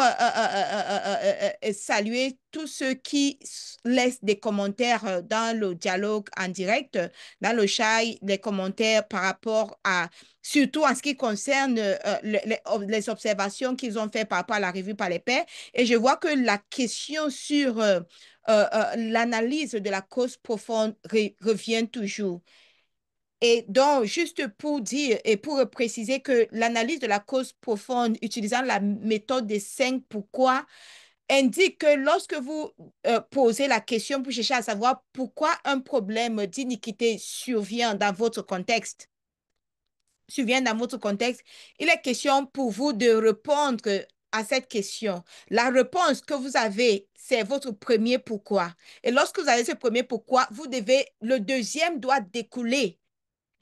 saluer tous ceux qui laissent des commentaires dans le dialogue en direct, dans le chat, des commentaires par rapport surtout en ce qui concerne les observations qu'ils ont faites par rapport à la revue par les pairs. Et je vois que la question sur l'analyse de la cause profonde revient toujours. Et donc, juste pour dire et pour préciser que l'analyse de la cause profonde utilisant la méthode des 5 pourquoi indique que lorsque vous posez la question pour chercher à savoir pourquoi un problème d'iniquité survient dans votre contexte, il est question pour vous de répondre à cette question. La réponse que vous avez, c'est votre premier pourquoi. Et lorsque vous avez ce premier pourquoi, le deuxième doit découler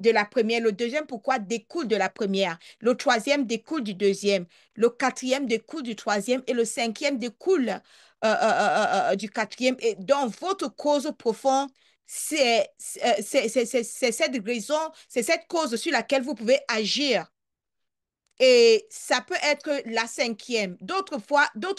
de la première. Le deuxième pourquoi découle de la première. Le troisième découle du deuxième. Le quatrième découle du troisième. Et le cinquième découle du quatrième. Et donc, votre cause profonde, c'est cette raison, c'est cette cause sur laquelle vous pouvez agir. Et ça peut être la cinquième. D'autre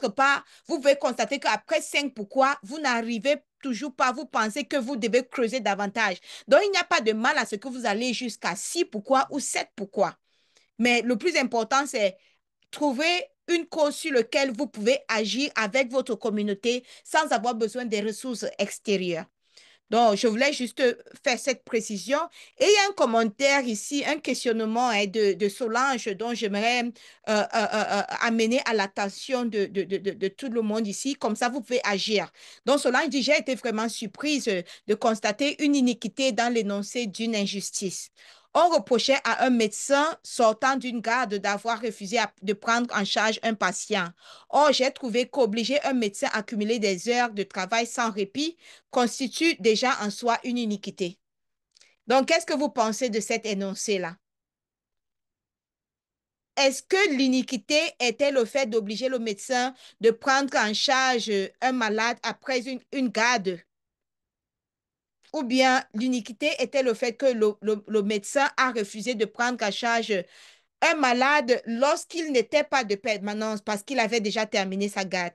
part, vous pouvez constater qu'après 5 pourquoi, vous n'arrivez toujours pas, vous pensez que vous devez creuser davantage. Donc, il n'y a pas de mal à ce que vous allez jusqu'à 6 pourquoi ou 7 pourquoi. Mais le plus important, c'est trouver une cause sur laquelle vous pouvez agir avec votre communauté sans avoir besoin des ressources extérieures. Donc, je voulais juste faire cette précision. Et il y a un commentaire ici, un questionnement de Solange dont j'aimerais amener à l'attention de tout le monde ici. Comme ça, vous pouvez agir. Donc, Solange dit, j'ai été vraiment surprise de constater une iniquité dans l'énoncé d'une injustice. On reprochait à un médecin sortant d'une garde d'avoir refusé de prendre en charge un patient. Or, j'ai trouvé qu'obliger un médecin à cumuler des heures de travail sans répit constitue déjà en soi une iniquité. Donc, qu'est-ce que vous pensez de cet énoncé-là? Est-ce que l'iniquité était le fait d'obliger le médecin de prendre en charge un malade après une garde? Ou bien l'iniquité était le fait que le médecin a refusé de prendre en charge un malade lorsqu'il n'était pas de permanence parce qu'il avait déjà terminé sa garde?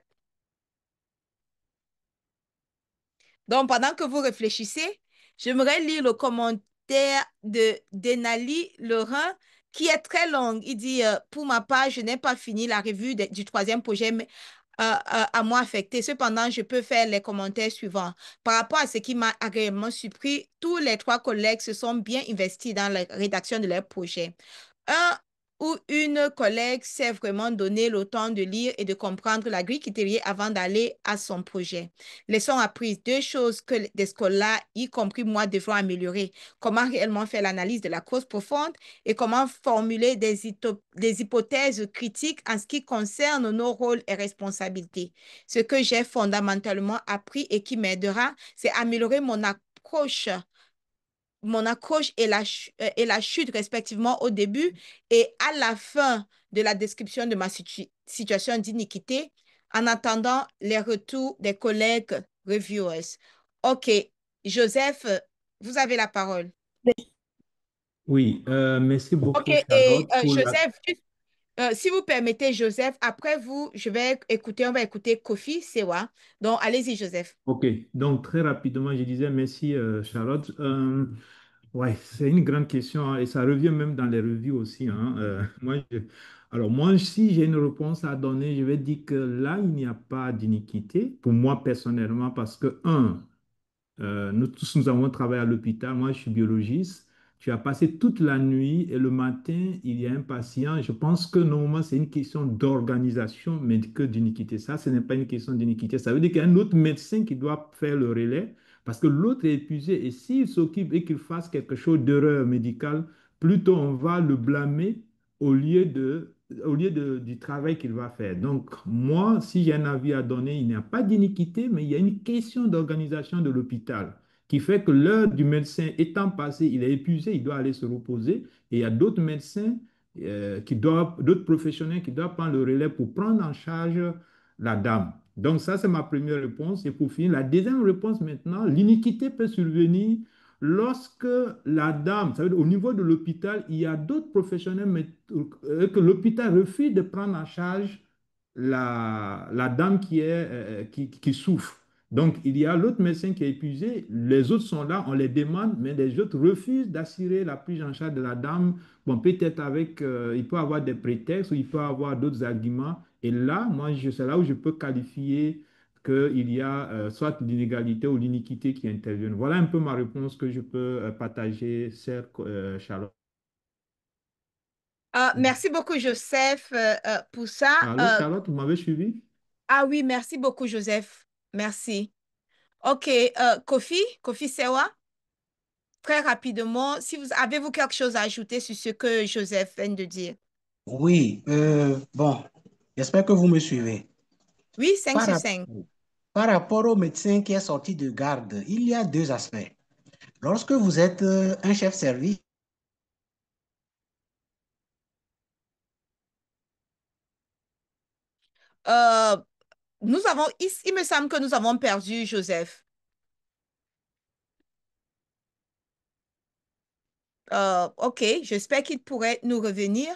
Donc, pendant que vous réfléchissez, j'aimerais lire le commentaire de Denali Laurent qui est très long. Il dit, pour ma part, je n'ai pas fini la revue du troisième projet à moi affecté. Cependant, je peux faire les commentaires suivants. Par rapport à ce qui m'a agréablement surpris, tous les 3 collègues se sont bien investis dans la rédaction de leur projet. Un ou une collègue s'est vraiment donné le temps de lire et de comprendre la grille critériée avant d'aller à son projet. Leçon apprise, 2 choses que des scolaires, y compris moi, devront améliorer. Comment réellement faire l'analyse de la cause profonde et comment formuler des hypothèses critiques en ce qui concerne nos rôles et responsabilités. Ce que j'ai fondamentalement appris et qui m'aidera, c'est améliorer mon accroche et la chute respectivement au début et à la fin de la description de ma situation d'iniquité en attendant les retours des collègues reviewers. OK, Joseph, vous avez la parole. Oui, merci OK, beaucoup, et Charlotte, pour la... Joseph, si vous permettez, Joseph, après vous, on va écouter Kofi Sewa. Donc, allez-y, Joseph. Ok, donc très rapidement, je disais merci, Charlotte. Ouais, c'est une grande question hein, et ça revient même dans les reviews aussi. Hein. Alors moi, si j'ai une réponse à donner, je vais dire que là, il n'y a pas d'iniquité pour moi personnellement parce que, nous tous, nous avons travaillé à l'hôpital. Moi, je suis biologiste. Tu as passé toute la nuit et le matin, il y a un patient. Je pense que normalement, c'est une question d'organisation, mais que d'iniquité. Ça, ce n'est pas une question d'iniquité. Ça veut dire qu'il y a un autre médecin qui doit faire le relais parce que l'autre est épuisé. Et s'il s'occupe et qu'il fasse quelque chose d'erreur médicale, plutôt on va le blâmer au lieu du travail qu'il va faire. Donc, moi, si j'ai un avis à donner, il n'y a pas d'iniquité, mais il y a une question d'organisation de l'hôpital qui fait que l'heure du médecin étant passée, il est épuisé, il doit aller se reposer. Et il y a d'autres médecins d'autres professionnels qui doivent prendre le relais pour prendre en charge la dame. Donc, ça, c'est ma première réponse. Et pour finir, la deuxième réponse maintenant, l'iniquité peut survenir lorsque la dame, ça veut dire au niveau de l'hôpital, il y a d'autres professionnels, mais que l'hôpital refuse de prendre en charge la dame qui souffre. Donc, il y a l'autre médecin qui est épuisé, les autres sont là, on les demande, mais les autres refusent d'assurer la prise en charge de la dame. Bon, peut-être il peut avoir des prétextes ou il peut avoir d'autres arguments. Et là, moi, c'est là où je peux qualifier qu'il y a soit l'inégalité ou l'iniquité qui interviennent. Voilà un peu ma réponse que je peux partager, chère Charlotte. Merci beaucoup, Joseph, pour ça. Allô, Charlotte, vous m'avez suivi? Ah oui, merci beaucoup, Joseph. Merci. OK, Kofi Sewa, très rapidement, si vous avez-vous quelque chose à ajouter sur ce que Joseph vient de dire? Oui, bon, j'espère que vous me suivez. Oui, 5 Par, sur rap- 5. Par rapport au médecin qui est sorti de garde, il y a 2 aspects. Lorsque vous êtes un chef service, il me semble que nous avons perdu Joseph. OK, j'espère qu'il pourrait nous revenir.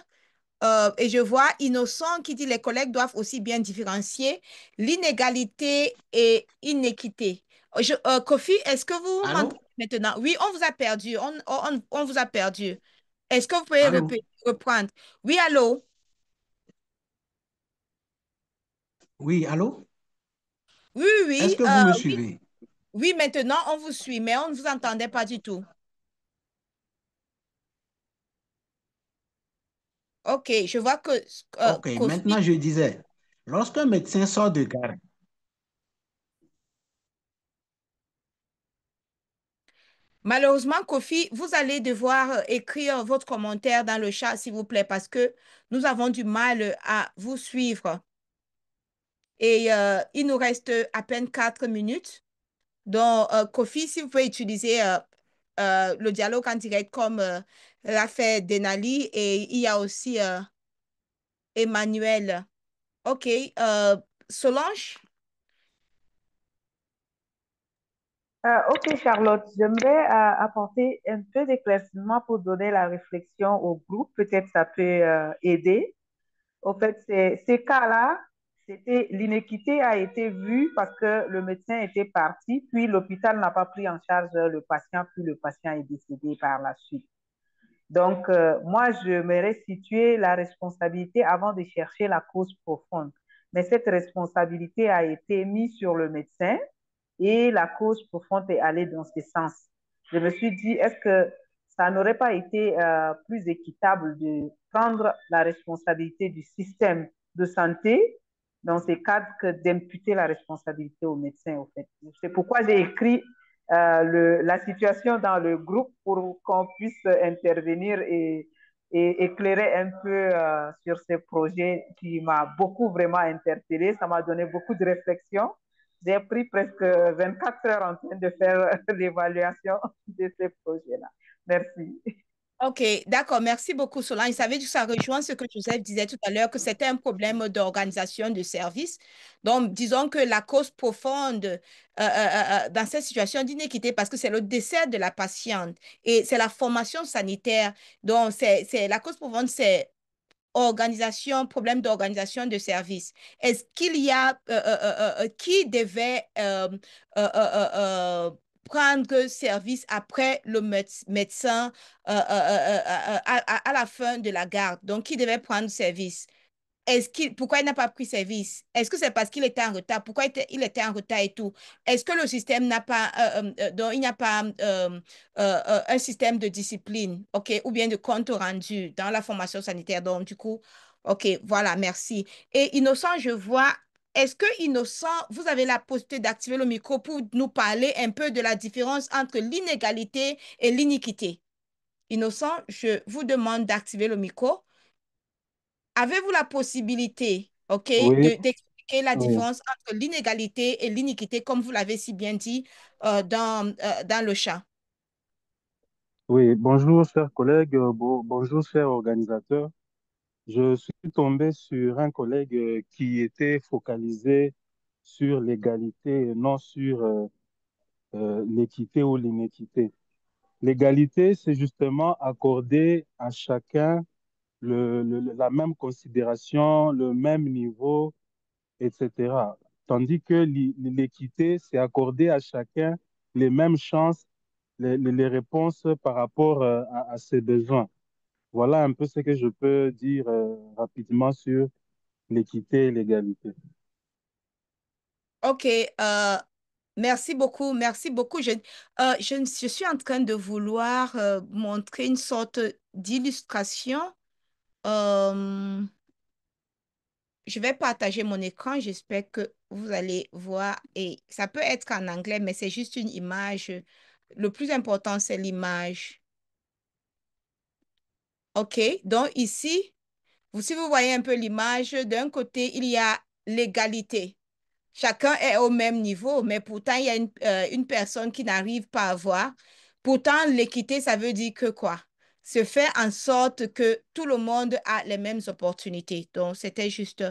Et je vois Innocent qui dit les collègues doivent aussi bien différencier l'inégalité et inéquité. Kofi, est-ce que vous Allô? m'entendez maintenant? Oui, on vous a perdu. On vous a perdu. Est-ce que vous pouvez Allô? reprendre? Oui, allô? Oui, allô? Oui, Est-ce oui, que vous me suivez? oui, maintenant on vous suit, mais on ne vous entendait pas du tout. OK, je vois que OK, Kofi. maintenant je disais, lorsqu'un médecin sort de garde, Malheureusement, Kofi, vous allez devoir écrire votre commentaire dans le chat, s'il vous plaît, parce que nous avons du mal à vous suivre. Et il nous reste à peine 4 minutes. Donc, Kofi, si vous pouvez utiliser le dialogue en direct comme l'a fait Denali, et il y a aussi Emmanuel. OK. Solange? Ok, Charlotte, j'aimerais apporter un peu d'éclaircissement pour donner la réflexion au groupe. Peut-être ça peut aider. Au fait, ces cas-là, c'était l'inéquité a été vue parce que le médecin était parti, puis l'hôpital n'a pas pris en charge le patient, puis le patient est décédé par la suite. Donc, moi, je m'aurais situé la responsabilité avant de chercher la cause profonde. Mais cette responsabilité a été mise sur le médecin et la cause profonde est allée dans ce sens. Je me suis dit, est-ce que ça n'aurait pas été plus équitable de prendre la responsabilité du système de santé dans ces cadres que d'imputer la responsabilité au médecin, au fait. C'est pourquoi j'ai écrit la situation dans le groupe pour qu'on puisse intervenir et éclairer un peu sur ce projet qui m'a beaucoup vraiment interpellé. Ça m'a donné beaucoup de réflexion. J'ai pris presque 24 heures en train de faire l'évaluation de ce projet-là. Merci. OK, d'accord. Merci beaucoup, Solange. Il savait que ça rejoint ce que Joseph disait tout à l'heure, que c'était un problème d'organisation de service. Donc, disons que la cause profonde dans cette situation d'inéquité, parce que c'est le décès de la patiente et c'est la formation sanitaire. Donc, la cause profonde, c'est organisation, problème d'organisation de service. Est-ce qu'il y a qui devait prendre service après le médecin à la fin de la garde? Donc, qui devait prendre service? Pourquoi il n'a pas pris service? Est-ce que c'est parce qu'il était en retard? Pourquoi il était en retard et tout? Est-ce que le système n'a pas, donc il n'y a pas un système de discipline, OK, ou bien de compte rendu dans la formation sanitaire? Donc, du coup, OK, voilà, merci. Et Innocent, je vois, est-ce que Innocent, vous avez la possibilité d'activer le micro pour nous parler un peu de la différence entre l'inégalité et l'iniquité? Innocent, je vous demande d'activer le micro. Avez-vous la possibilité, OK, Oui, d'expliquer la oui, différence entre l'inégalité et l'iniquité, comme vous l'avez si bien dit dans le chat? oui. Bonjour, chers collègues. Bonjour, chers organisateurs. Je suis tombé sur un collègue qui était focalisé sur l'égalité et non sur l'équité ou l'inéquité. L'égalité, c'est justement accorder à chacun la même considération, le même niveau, etc. Tandis que l'équité, c'est accorder à chacun les mêmes chances, les réponses par rapport à ses besoins. Voilà un peu ce que je peux dire rapidement sur l'équité et l'égalité. OK, merci beaucoup, merci beaucoup. Je suis en train de vouloir montrer une sorte d'illustration. Euh, je vais partager mon écran, j'espère que vous allez voir. Et ça peut être en anglais, mais c'est juste une image. Le plus important, c'est l'image. OK, donc ici, si vous voyez un peu l'image, d'un côté, il y a l'égalité. Chacun est au même niveau, mais pourtant, il y a une personne qui n'arrive pas à voir. Pourtant, l'équité, ça veut dire que quoi? Se faire en sorte que tout le monde a les mêmes opportunités. Donc, c'était juste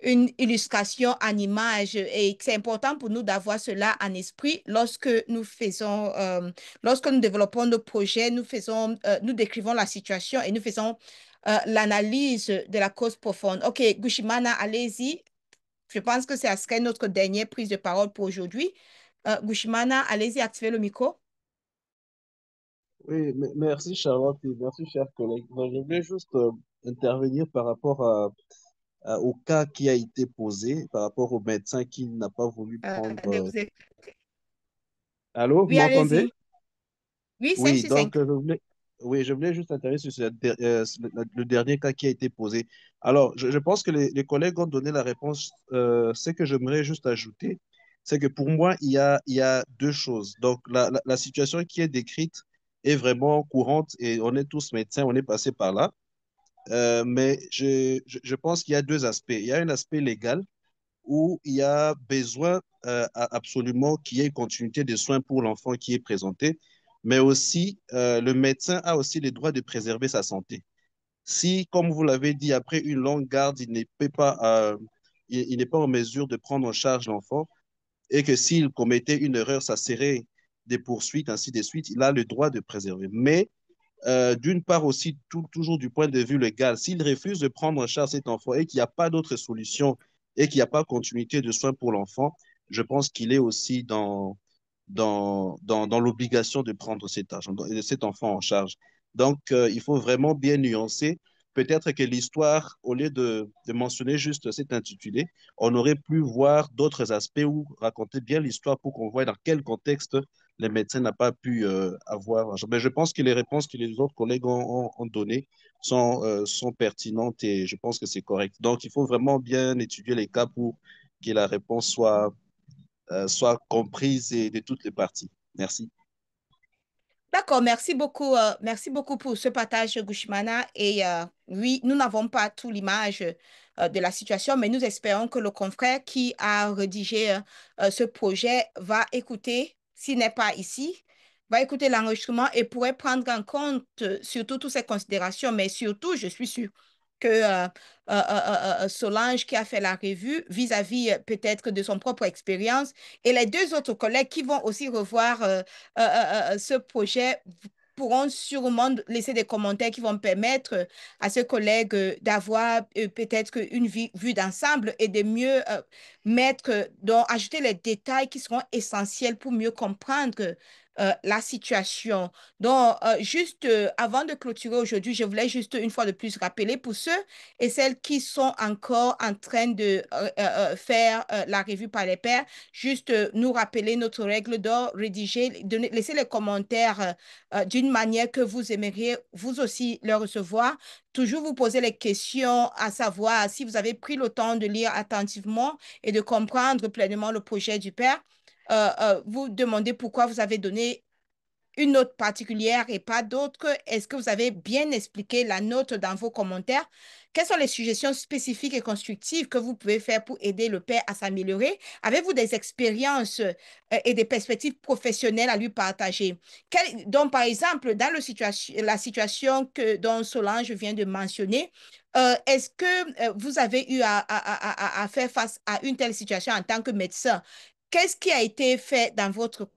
une illustration en image et c'est important pour nous d'avoir cela en esprit lorsque nous développons nos projets, nous décrivons la situation et nous faisons l'analyse de la cause profonde. OK, Gushimana, allez-y. Je pense que ça serait notre dernière prise de parole pour aujourd'hui. Gushimana, allez-y, activez le micro. Oui, merci Charlotte et merci chers collègues. Donc, je voulais juste intervenir par rapport au cas qui a été posé, par rapport au médecin qui n'a pas voulu prendre. Ne vous é- Allô, vous Oui, m'entendez? allez-y. Oui, 5 Oui, sur donc 5. je voulais juste intervenir sur le dernier cas qui a été posé. Alors, je pense que les collègues ont donné la réponse. Ce que j'aimerais juste ajouter, c'est que pour moi, il y a deux choses. Donc, la situation qui est décrite est vraiment courante et on est tous médecins, on est passé par là. Mais je pense qu'il y a deux aspects. Il y a un aspect légal où il y a besoin absolument qu'il y ait une continuité de soins pour l'enfant qui est présenté, mais aussi le médecin a aussi le droit de préserver sa santé. Si, comme vous l'avez dit, après une longue garde, il n'est pas en mesure de prendre en charge l'enfant et que s'il commettait une erreur, ça serait des poursuites, ainsi de suite, il a le droit de préserver. Mais d'une part aussi, toujours du point de vue légal, s'il refuse de prendre en charge cet enfant et qu'il n'y a pas d'autre solution et qu'il n'y a pas continuité de soins pour l'enfant, je pense qu'il est aussi dans l'obligation de prendre cet enfant en charge. Donc, il faut vraiment bien nuancer. Peut-être que l'histoire, au lieu de mentionner juste cet intitulé, on aurait pu voir d'autres aspects ou raconter bien l'histoire pour qu'on voit dans quel contexte les médecins n'ont pas pu avoir. Mais je pense que les réponses que les autres collègues ont données sont pertinentes et je pense que c'est correct. Donc, il faut vraiment bien étudier les cas pour que la réponse soit comprise et de toutes les parties. Merci. D'accord, merci beaucoup pour ce partage, Gushmana. Et oui, nous n'avons pas tout l'image de la situation, mais nous espérons que le confrère qui a rédigé ce projet va écouter, s'il n'est pas ici, va écouter l'enregistrement et pourrait prendre en compte surtout toutes ces considérations, mais surtout, je suis sûre que Solange qui a fait la revue vis-à-vis peut-être de son propre expérience et les deux autres collègues qui vont aussi revoir ce projet pourront sûrement laisser des commentaires qui vont permettre à ce collègue d'avoir peut-être une vue d'ensemble et de mieux donc ajouter les détails qui seront essentiels pour mieux comprendre la situation. Donc, juste avant de clôturer aujourd'hui, je voulais juste une fois de plus rappeler pour ceux et celles qui sont encore en train de faire la revue par les pairs, juste nous rappeler notre règle d'or, rédiger, laisser les commentaires d'une manière que vous aimeriez vous aussi le recevoir. Toujours vous poser les questions, à savoir si vous avez pris le temps de lire attentivement et de comprendre pleinement le projet du père. Vous demandez pourquoi vous avez donné une note particulière et pas d'autres. Est-ce que vous avez bien expliqué la note dans vos commentaires? Quelles sont les suggestions spécifiques et constructives que vous pouvez faire pour aider le père à s'améliorer? Avez-vous des expériences et des perspectives professionnelles à lui partager? Donc, par exemple, dans la situation dont Solange vient de mentionner, est-ce que vous avez eu à faire face à une telle situation en tant que médecin? Qu'est-ce qui a été fait dans votre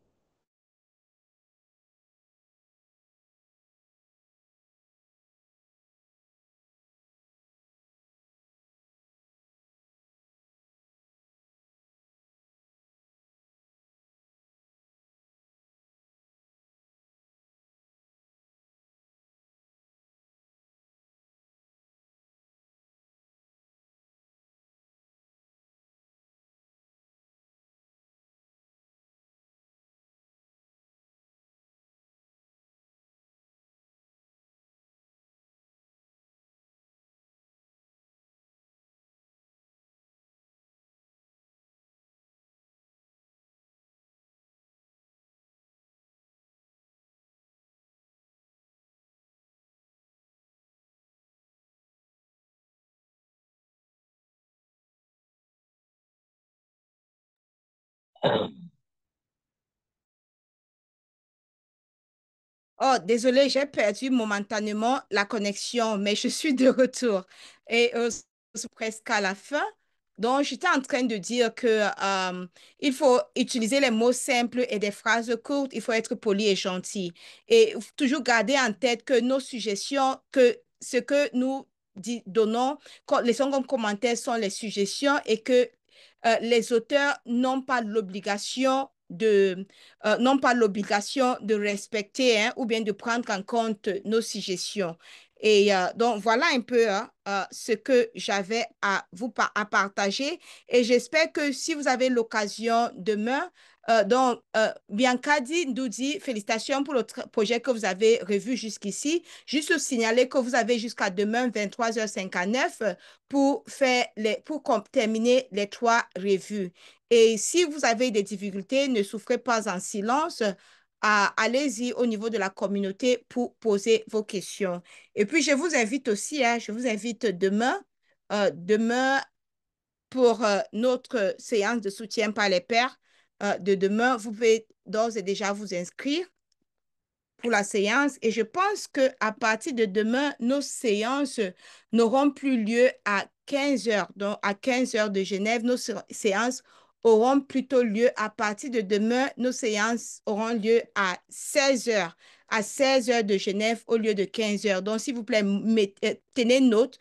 Oh, désolé, j'ai perdu momentanément la connexion, mais je suis de retour. Et c'est presque à la fin. Donc, j'étais en train de dire que il faut utiliser les mots simples et des phrases courtes. Il faut être poli et gentil. Et toujours garder en tête que nos suggestions, que ce que nous donnons, laissons comme commentaires sont les suggestions et que les auteurs n'ont pas l'obligation de respecter hein, ou bien de prendre en compte nos suggestions. Et donc, voilà un peu hein, ce que j'avais à à partager. Et j'espère que si vous avez l'occasion demain, Bianca nous dit félicitations pour le projet que vous avez revu jusqu'ici. Juste signaler que vous avez jusqu'à demain, 23h59, pour terminer les 3 revues. Et si vous avez des difficultés, ne souffrez pas en silence. Allez-y au niveau de la communauté pour poser vos questions. Et puis, je vous invite aussi, hein, je vous invite demain pour notre séance de soutien par les pairs de demain. Vous pouvez d'ores et déjà vous inscrire pour la séance. Et je pense qu'à partir de demain, nos séances n'auront plus lieu à 15 heures. Donc, à 15 heures de Genève, nos séances auront plutôt lieu à partir de demain. Nos séances auront lieu à 16 heures. À 16 heures de Genève au lieu de 15 heures. Donc, s'il vous plaît, tenez note,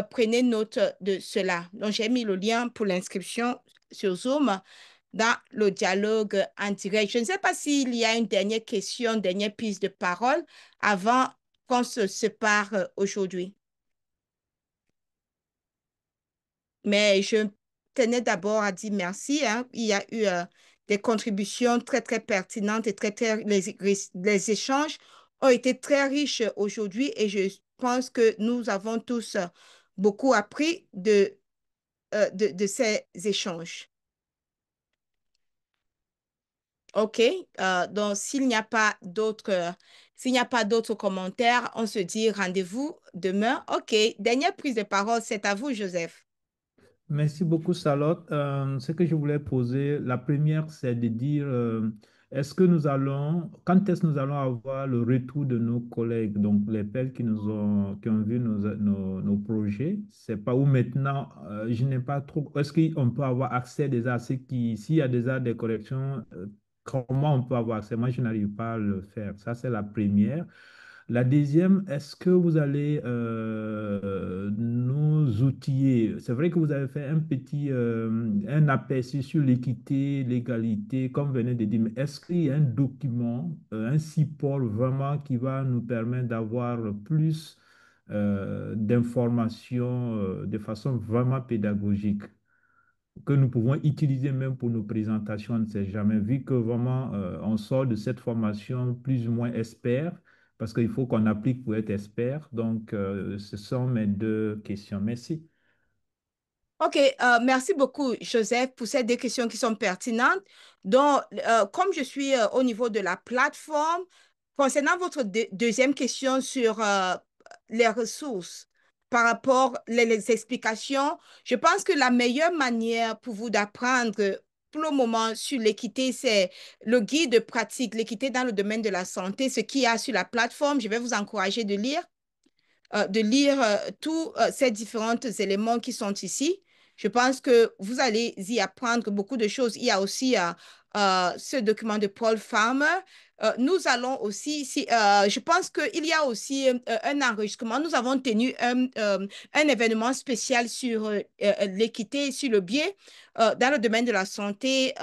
prenez note de cela. Donc, j'ai mis le lien pour l'inscription sur Zoom dans le dialogue en direct. Je ne sais pas s'il y a une dernière question, une dernière piste de parole avant qu'on se sépare aujourd'hui. Mais je tenais d'abord à dire merci. Hein. Il y a eu des contributions très, très pertinentes et les échanges ont été très riches aujourd'hui et je pense que nous avons tous beaucoup appris de ces échanges. OK. Donc, s'il n'y a pas d'autres commentaires, on se dit rendez-vous demain. OK. Dernière prise de parole, c'est à vous, Joseph. Merci beaucoup, Charlotte. Ce que je voulais poser, la première, c'est de dire, quand est-ce que nous allons avoir le retour de nos collègues, donc les pairs qui ont vu nos projets? C'est pas où maintenant, je n'ai pas trop, est-ce qu'on peut avoir accès déjà à s'il y a déjà des corrections, comment on peut avoir accès? Moi, je n'arrive pas à le faire. Ça, c'est la première. La deuxième, est-ce que vous allez nous outiller? C'est vrai que vous avez fait un aperçu sur l'équité, l'égalité, comme vous venez de dire, mais est-ce qu'il y a un document, un support vraiment qui va nous permettre d'avoir plus d'informations de façon vraiment pédagogique, que nous pouvons utiliser même pour nos présentations, on ne sait jamais, vu que vraiment on sort de cette formation plus ou moins expert, parce qu'il faut qu'on applique pour être expert. Donc, ce sont mes 2 questions. Merci. OK, merci beaucoup, Joseph, pour ces 2 questions qui sont pertinentes. Donc, comme je suis au niveau de la plateforme, concernant votre deuxième question sur les ressources par rapport les explications, je pense que la meilleure manière pour vous d'apprendre pour le moment sur l'équité, c'est le guide de pratique, l'équité dans le domaine de la santé, ce qu'il y a sur la plateforme. Je vais vous encourager de lire tous ces différents éléments qui sont ici. Je pense que vous allez y apprendre beaucoup de choses. Il y a aussi ce document de Paul Farmer. Nous allons aussi, je pense qu'il y a aussi un enregistrement. Nous avons tenu un événement spécial sur l'équité, sur le biais dans le domaine de la santé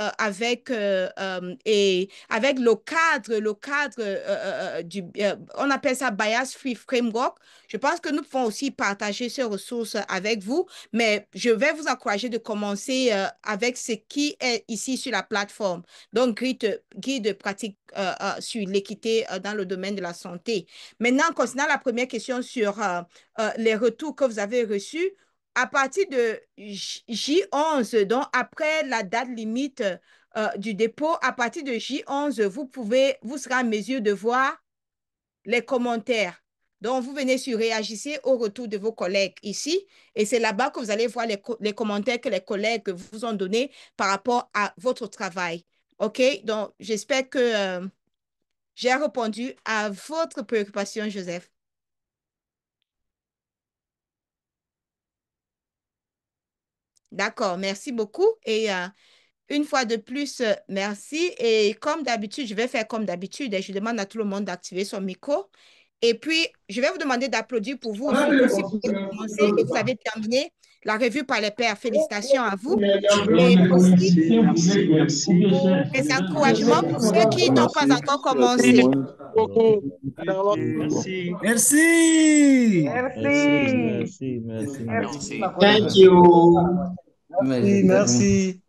et avec le cadre on appelle ça Bias Free Framework. Je pense que nous pouvons aussi partager ces ressources avec vous, mais je vais vous encourager de commencer avec ce qui est ici sur la plateforme. Donc, guide de pratique sur l'équité dans le domaine de la santé. Maintenant, concernant la première question sur les retours que vous avez reçus, à partir de J11, donc après la date limite du dépôt, à partir de J11, vous serez en mesure de voir les commentaires. Donc, vous venez sur Réagissez au retour de vos collègues ici, et c'est là-bas que vous allez voir les commentaires que les collègues vous ont donnés par rapport à votre travail. OK? Donc, j'espère que j'ai répondu à votre préoccupation, Joseph. D'accord, merci beaucoup. Et une fois de plus, merci. Et comme d'habitude, je vais faire comme d'habitude. Et je demande à tout le monde d'activer son micro. Et puis, je vais vous demander d'applaudir pour vous, surtout si vous avez commencé et vous avez terminé la revue par les pairs. Félicitations à vous. Et aussi, des encouragements pour ceux qui n'ont pas encore commencé. Merci. Merci. Merci. Thank you. Merci. Merci.